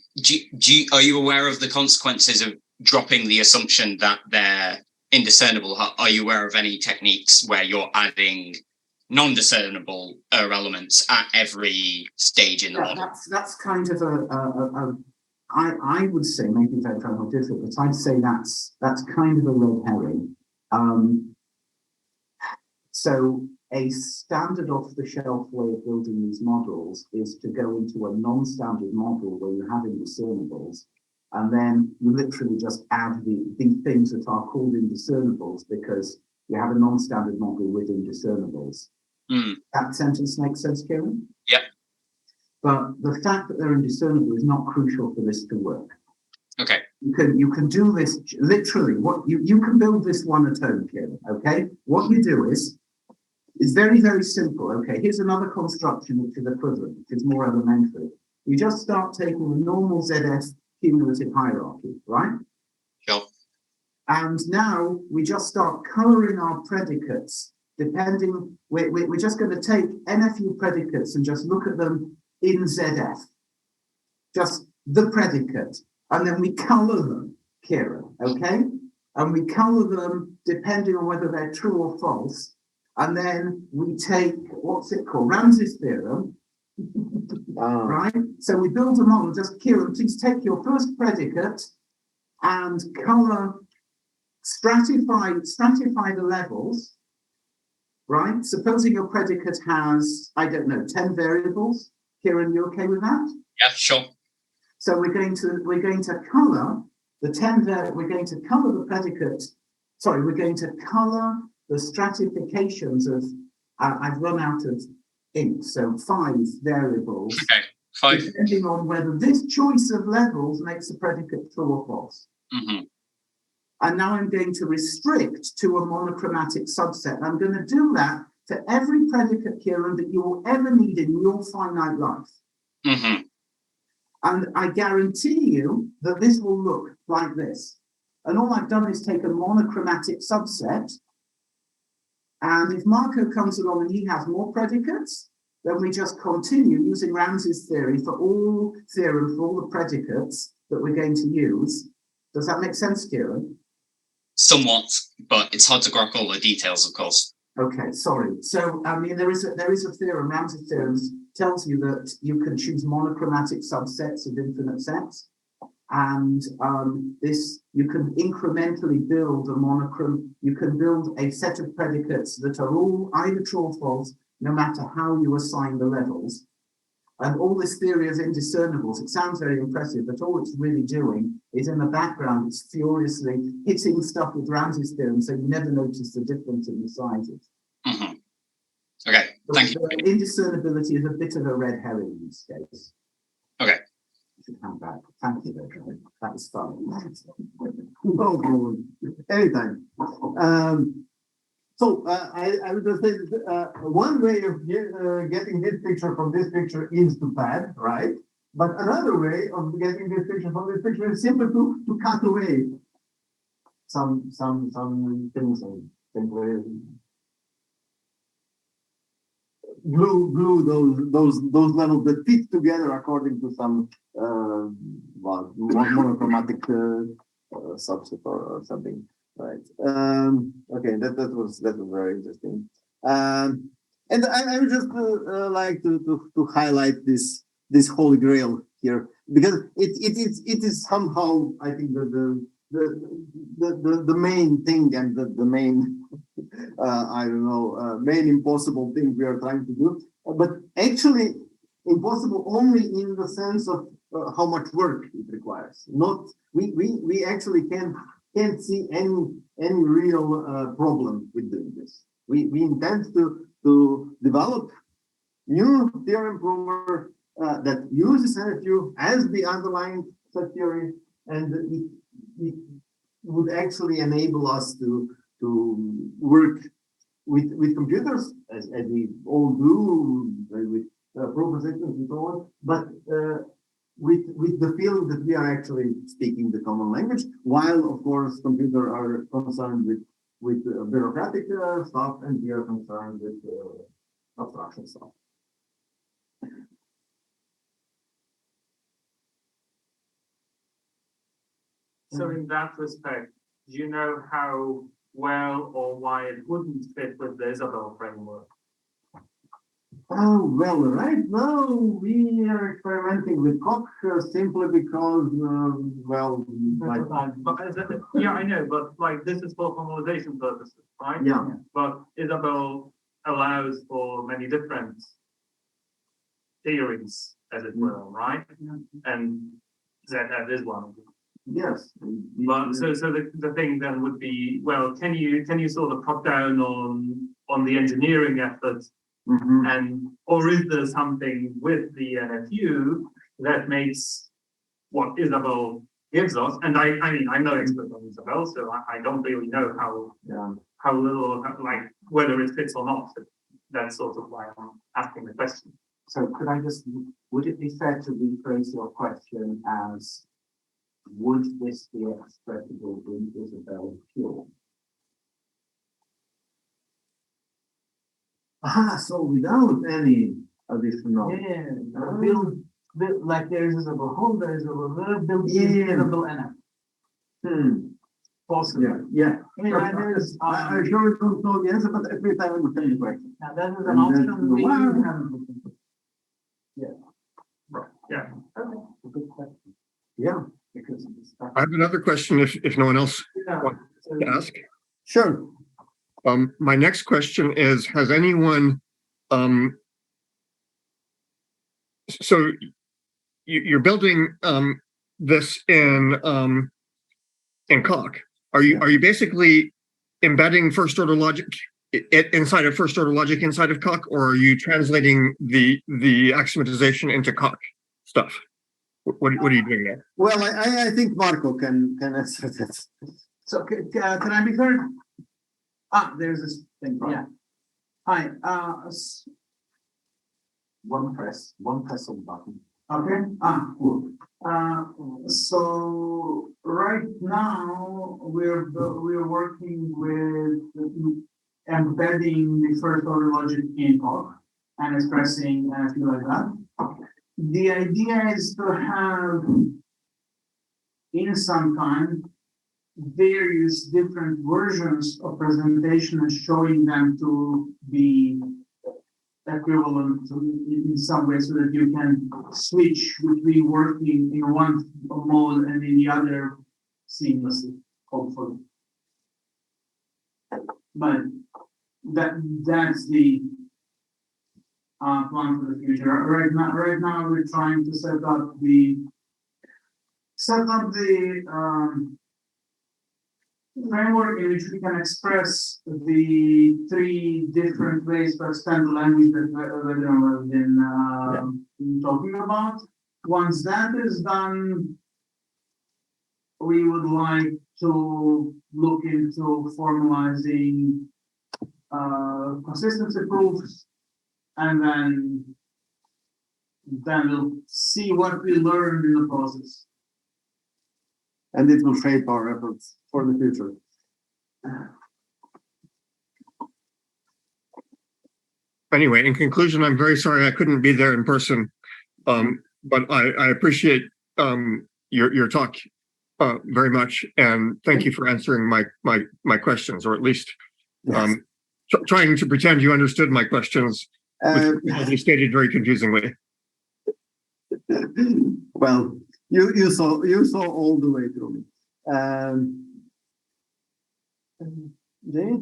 are you aware of the consequences of dropping the assumption that they're indiscernible? Are you aware of any techniques where you're adding non-discernible elements at every stage in the model? That's kind of I would say, maybe Vedran will differ, but I'd say that's kind of a red herring. So a standard off-the-shelf way of building these models is to go into a non-standard model where you have indiscernibles, and then you literally just add the things that are called indiscernibles because you have a non-standard model with indiscernibles. That sentence makes sense, Kieran? Yep. But the fact that they're indiscernible is not crucial for this to work. Okay. You can do this literally. What you can build this one at home, Kieran. Okay. What you do is very, very simple. Okay. Here's another construction which is equivalent, which is more elementary. You just start taking the normal ZS cumulative hierarchy, right? Sure. And now we just start coloring our predicates. Depending, we're just going to take NFU predicates and just look at them in ZF, just the predicate, and then we color them, Kieran, okay? And we color them depending on whether they're true or false, and then we take, what's it called, Ramsey's theorem, right? So we build a model. Just, Kieran, please take your first predicate and color, stratify the levels, right? Supposing your predicate has, I don't know, 10 variables. Kieran, you okay with that? Yeah, sure. So we're going to color the 10. We're going to color the predicate. Sorry, we're going to color the stratifications of. I've run out of ink, so 5 variables. Okay, 5. Depending on whether this choice of levels makes the predicate true or false. Mm-hmm. And now I'm going to restrict to a monochromatic subset. I'm going to do that to every predicate, Kieran, that you will ever need in your finite life. Mm-hmm. And I guarantee you that this will look like this. And all I've done is take a monochromatic subset. And if Marco comes along and he has more predicates, then we just continue using Ramsey's theory for all theorems, for all the predicates that we're going to use. Does that make sense, Kieran? Somewhat, but it's hard to grok all the details, of course. Okay, sorry. So, I mean, there is a theorem, Ramsey's theorem tells you that you can choose monochromatic subsets of infinite sets. And this, you can incrementally build you can build a set of predicates that are all either true or false, no matter how you assign the levels. And all this theory of indiscernibles, it sounds very impressive, but all it's really doing is in the background, it's furiously hitting stuff with Ramsey's theorem, so you never notice the difference in the sizes. Mm-hmm. Okay, thank you. Indiscernibility is a bit of a red herring in this case. Okay. Should come back. Thank you, Vedran. That was fun. No problem. Anytime. So I would just say that, one way of getting this picture from this picture is to pad, right? But another way of getting this picture from this picture is simply to cut away some things and simply glue those levels that fit together according to some monochromatic subset or something. Right. Okay. That was very interesting. And I would just like to highlight this holy grail here, because it is somehow, I think, the main thing and the main I don't know, main impossible thing we are trying to do, but actually impossible only in the sense of how much work it requires. Not we actually can't see any real problem with doing this. We intend to develop new theorem prover that uses NFU as the underlying set theory, and it would actually enable us to work with computers as we all do with propositions and so on, but with the feeling that we are actually speaking the common language, while of course computers are concerned with bureaucratic stuff, and we are concerned with abstraction stuff. So in that respect, do you know how well or why it wouldn't fit with the Isabel framework? Oh, well, right now we are experimenting with Coq simply because, yeah, I know, but like this is for formalization purposes, right? Yeah. But Isabel allows for many different theories, as it were, right? And ZF is one of them. Yes. But so the thing then would be, well, can you sort of cut down on the engineering effort? Mm-hmm. And or is there something with the NFU that makes what Isabel gives us? And I mean I'm no expert on Isabel, so I don't really know how little, like whether it fits or not. That's sort of why I'm asking the question. So could I just, would it be fair to rephrase your question as, would this be expressible in Isabel pure? So without any additional. Yeah, build like there is a whole, there is a little build Isabel NF. Possibly. Yeah. I mean, I sure don't know the answer, but at least I understand the question. now that is an option we haven't looked into. Yeah. Okay, a good question. Yeah. Because of this. I have another question if no one else wants to ask. Sure. My next question is, has anyone, so you're building this in Coq. Are you basically embedding first order logic inside of first order logic inside of Coq, or are you translating the axiomatization into Coq stuff? What are you doing there? Well, I think Marco can answer that. So can I be heard? There's this thing. Yeah. Hi. One press on the button. Okay. Cool. So right now we're working with embedding the first order logic in Coq. and expressing anything like that. The idea is to have in some kind various different versions of presentation and showing them to be equivalent in some way so that you can switch between working in one mode and in the other seamlessly, hopefully. But that's the plan for the future. Right now we're trying to set up the framework in which we can express the three different ways to extend the language that Vedran has been talking about. Once that is done, we would like to look into formalizing consistency proofs, and then we'll see what we learned in the process. And it will shape our efforts for the future. Anyway, in conclusion, I'm very sorry I couldn't be there in person, but I appreciate your talk very much, and thank you for answering my questions, or at least trying to pretend you understood my questions, which you stated very confusingly. Well, you saw all the way through me. Jay?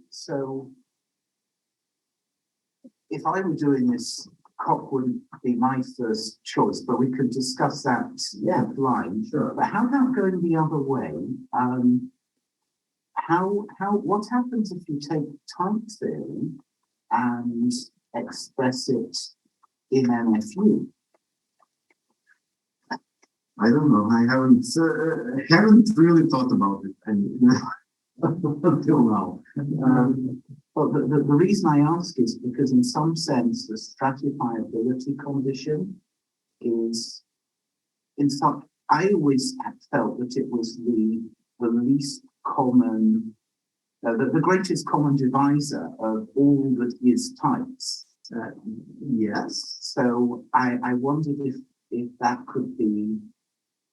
So if I were doing this, COP wouldn't be my first choice, but we could discuss that line. Sure. But how about going the other way? What happens if you take type theory and express it in NFU? I don't know. I haven't really thought about it until now. Well, the reason I ask is because in some sense the stratifiability condition is, I always felt that it was the least common, the greatest common divisor of all that is types. Yes. So I wondered if that could be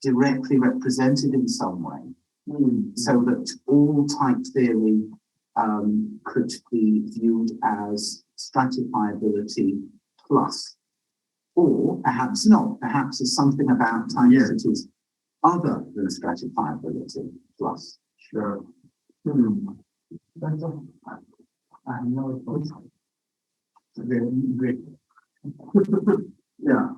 directly represented in some way, so that all type theory could be viewed as stratifiability plus, or perhaps not. Perhaps there's something about types that is other than stratifiability plus. Sure. I have no thoughts. Great. Yeah.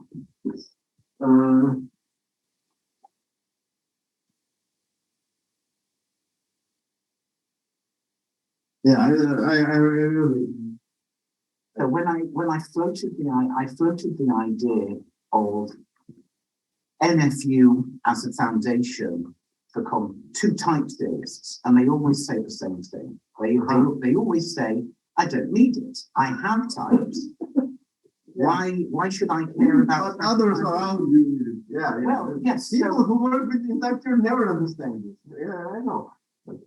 Yeah, I really. When I floated the idea of NFU as a foundation for two type theorists, and they always say the same thing. They always say, "I don't need it. I have types. Why should I care about?" But others around you. Yeah. Well, yes. People who work with type theory never understand this. Yeah, I know.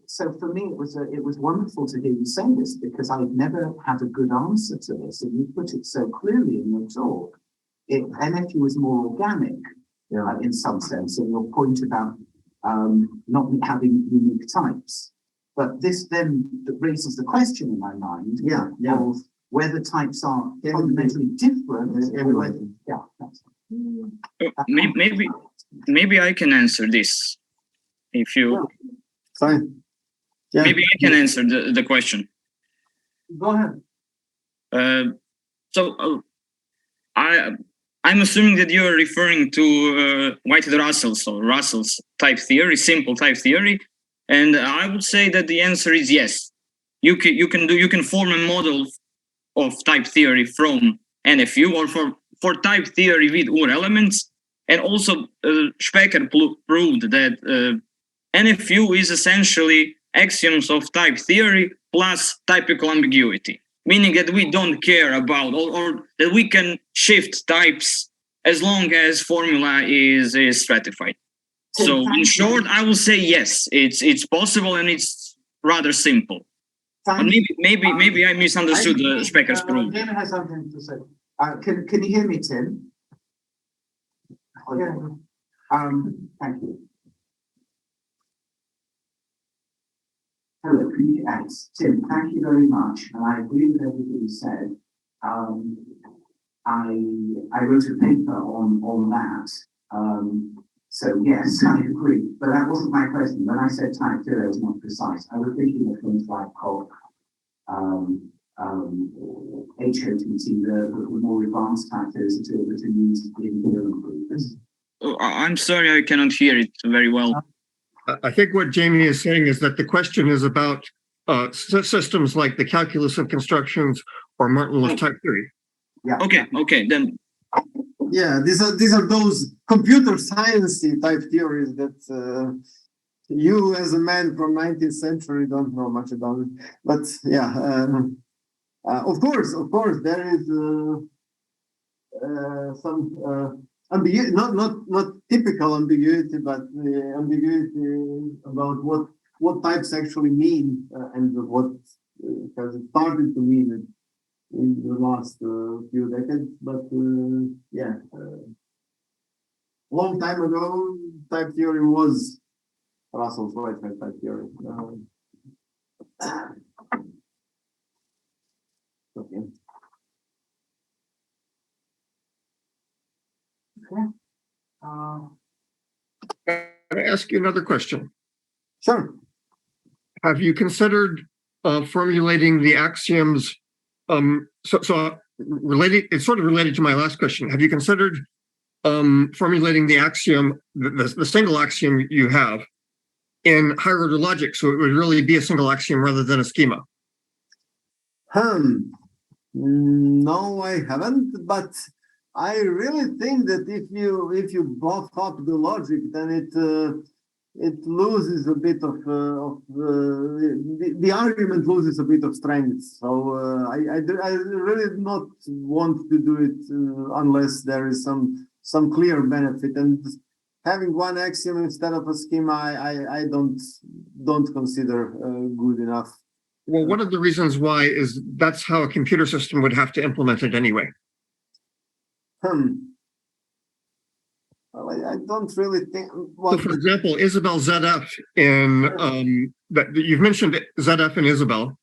So for me, it was wonderful to hear you say this, because I've never had a good answer to this, and you put it so clearly in your talk. NFU is more organic, in some sense, and your point about not having unique types. But this then raises the question in my mind of whether types are fundamentally different. Maybe I can answer this. If you Fine. Yeah. maybe I can answer the question. Go ahead. I'm assuming that you're referring to White-Russell's or Russell's type theory, simple type theory, and I would say that the answer is yes. You can form a model of type theory from NFU, or for type theory with Urelements, and also Specker proved that NFU is essentially axioms of type theory plus typical ambiguity, meaning that we don't care about or that we can shift types as long as formula is stratified. So in short, I will say yes, it's possible and it's rather simple. But maybe I misunderstood the Spekker's proof. Tim has something to say. Can you hear me, Tim? Yeah. Thank you. Hello, Tim, thank you very much, and I agree with everything you said. I wrote a paper on that. So yes, I agree, but that wasn't my question. When I said type 2, I was not precise. I was thinking of things like HOTT, the more advanced types to use in theorem proofs. Oh, I'm sorry, I cannot hear it very well. I think what Jamie is saying is that the question is about systems like the calculus of constructions or Martin-Liss type theory. Yeah. Okay, then. Yeah, these are those computer science type theories that you as a man from 19th century don't know much about. But yeah, of course, there is some ambiguity, not typical ambiguity, but ambiguity about what types actually mean and what has started to mean in the last few decades. But yeah, long time ago, type theory was Russell's Weismann type theory. Okay. Can I ask you another question? Sure. Have you considered formulating the axioms? Related, it's sort of related to my last question. Have you considered formulating the axiom, the single axiom you have in higher order logic, so it would really be a single axiom rather than a schema? No, I haven't, but I really think that if you buff up the logic, then it loses a bit of the argument loses a bit of strength. So I really not want to do it unless there is some clear benefit. And having one axiom instead of a schema, I don't consider good enough. Well, one of the reasons why is that's how a computer system would have to implement it anyway. Well, I don't really think. So, for example, Isabel ZF in that you've mentioned ZF and Isabel.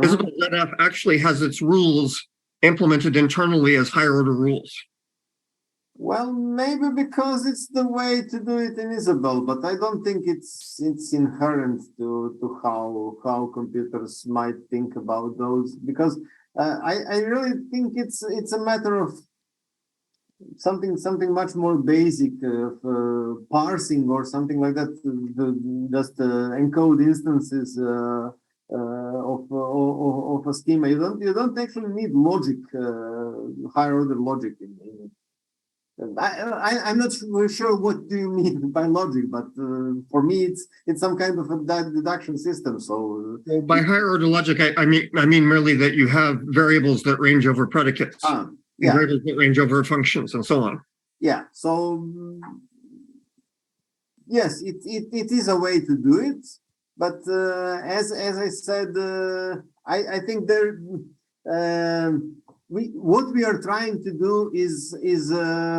Isabel ZF actually has its rules implemented internally as higher order rules. Well, maybe because it's the way to do it in Isabel, but I don't think it's inherent to how computers might think about those. Because I really think it's a matter of something much more basic, parsing or something like that. Just encode instances of a schema. You don't actually need logic, higher order logic in it. I'm not sure what do you mean by logic, but for me it's some kind of a deduction system. So well, by higher order logic, I mean merely that you have variables that range over predicates, yeah. variables that range over functions, and so on. Yeah. So yes, it is a way to do it, but as I said, I think there. What we are trying to do is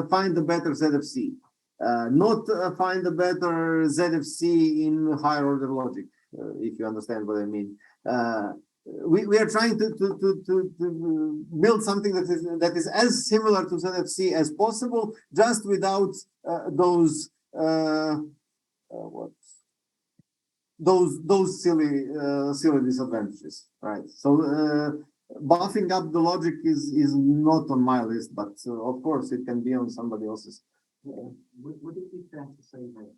find a better ZFC, not find a better ZFC in higher order logic, if you understand what I mean. We are trying to build something that is as similar to ZFC as possible, just without those silly disadvantages, right? So. Buffing up the logic is not on my list, but of course it can be on somebody else's. Would it be fair to say that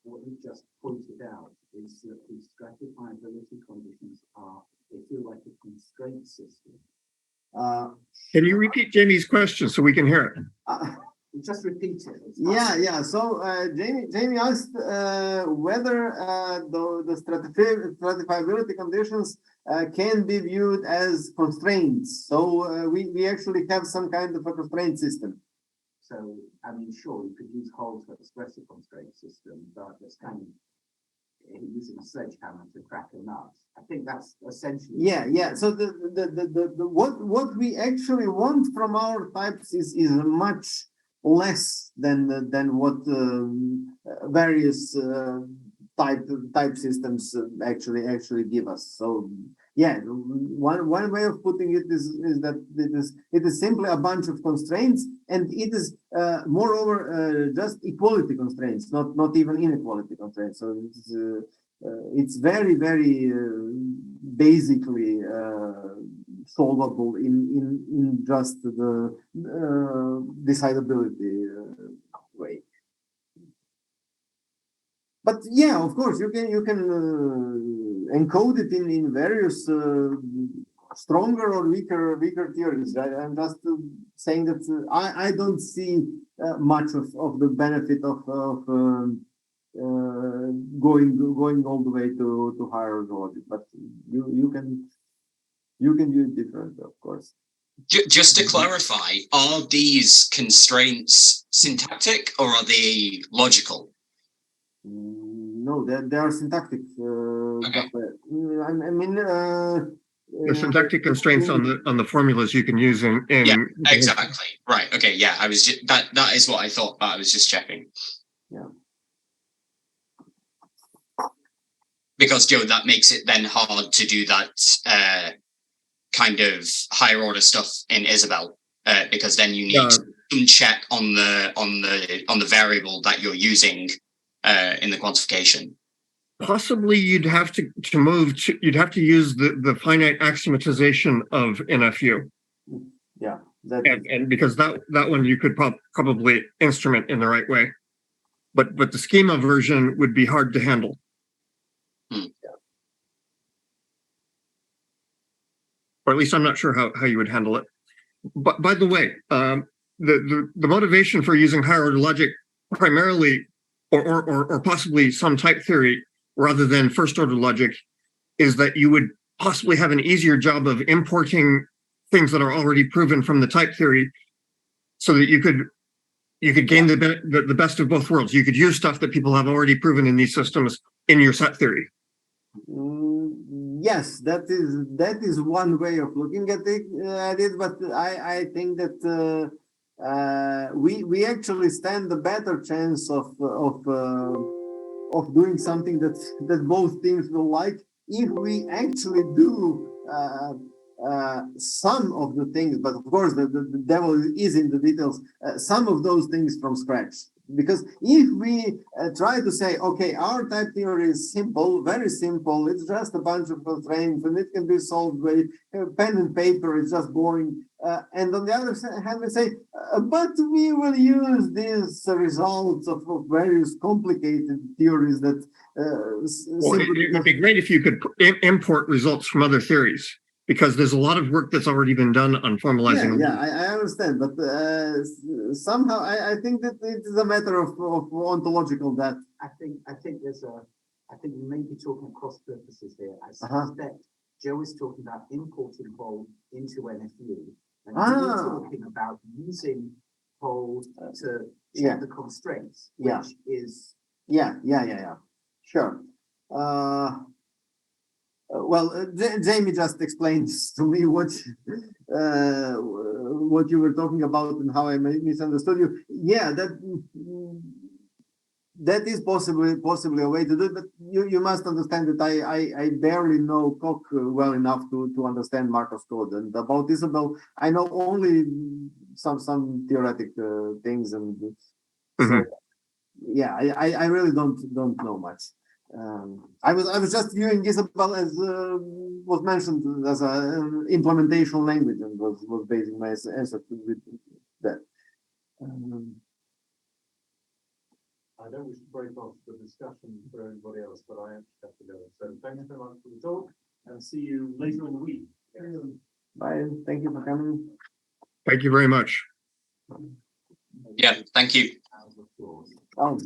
what you just pointed out is that the stratifiability conditions they feel like a constraint system? Can you repeat Jamie's question so we can hear it? Just repeat it. Yeah. So Jamie asked whether the stratifiability conditions can be viewed as constraints. So we actually have some kind of a constraint system. So I mean, sure, you could use whole to express a constraint system, but it's kind of using a sledgehammer to crack a nut. I think that's essentially. Yeah. So what we actually want from our types is much less than what various type systems actually give us. So yeah, one way of putting it is that it is simply a bunch of constraints, and it is moreover just equality constraints, not even inequality constraints. So it's very basically solvable in just the decidability way. But yeah, of course, you can encode it in various stronger or weaker theories. I'm just saying that I don't see much of the benefit of going all the way to higher logic. But you can do it different, of course. Just to clarify, are these constraints syntactic or are they logical? No, they are syntactic. Okay. I mean, The syntactic constraints on the formulas you can use in Yeah, exactly. Right. Okay. Yeah, I was just that is what I thought, but I was just checking. Yeah. Because Joe, that makes it then hard to do that kind of higher order stuff in Isabelle, because then you need some check on the variable that you're using in the quantification. Possibly you'd have to you'd have to use the finite axiomatization of NFU. Yeah. And because that one you could probably instrument in the right way. But the schema version would be hard to handle. Or at least I'm not sure how you would handle it. But by the way, the motivation for using higher order logic primarily, or possibly some type theory rather than first order logic, is that you would possibly have an easier job of importing things that are already proven from the type theory, so that you could gain the best of both worlds. You could use stuff that people have already proven in these systems in your set theory. Yes, that is one way of looking at it, but I think that we actually stand a better chance of doing something that both teams will like if we actually do some of the things. But of course, the devil is in the details. Some of those things from scratch. Because if we try to say, okay, our type theory is simple, very simple, it's just a bunch of constraints and it can be solved by pen and paper, it's just boring. And on the other hand, we say, but we will use these results of various complicated theories that. It would be great if you could import results from other theories, because there's a lot of work that's already been done on formalizing. Yeah, I understand, but somehow I think that it is a matter of ontological that. I think we may be talking cross purposes here. I suspect Joe is talking about importing Pole into NFU, and you're talking about using Pole to check the constraints, which is sure. Well, Jamie just explained to me what you were talking about and how I misunderstood you. Yeah, that is possibly a way to do it, but you must understand that I barely know Coq well enough to understand Markov code, and about Isabelle I know only some theoretic things, and so yeah, I really don't know much. I was just viewing Isabelle as was mentioned as an implementation language, and was basing my answer with that. I know we should break off the discussion for everybody else, but I actually have to go. So thanks very much for the talk, and see you later in the week. Bye. Thank you for coming. Thank you very much. Yeah, thank you. Oh.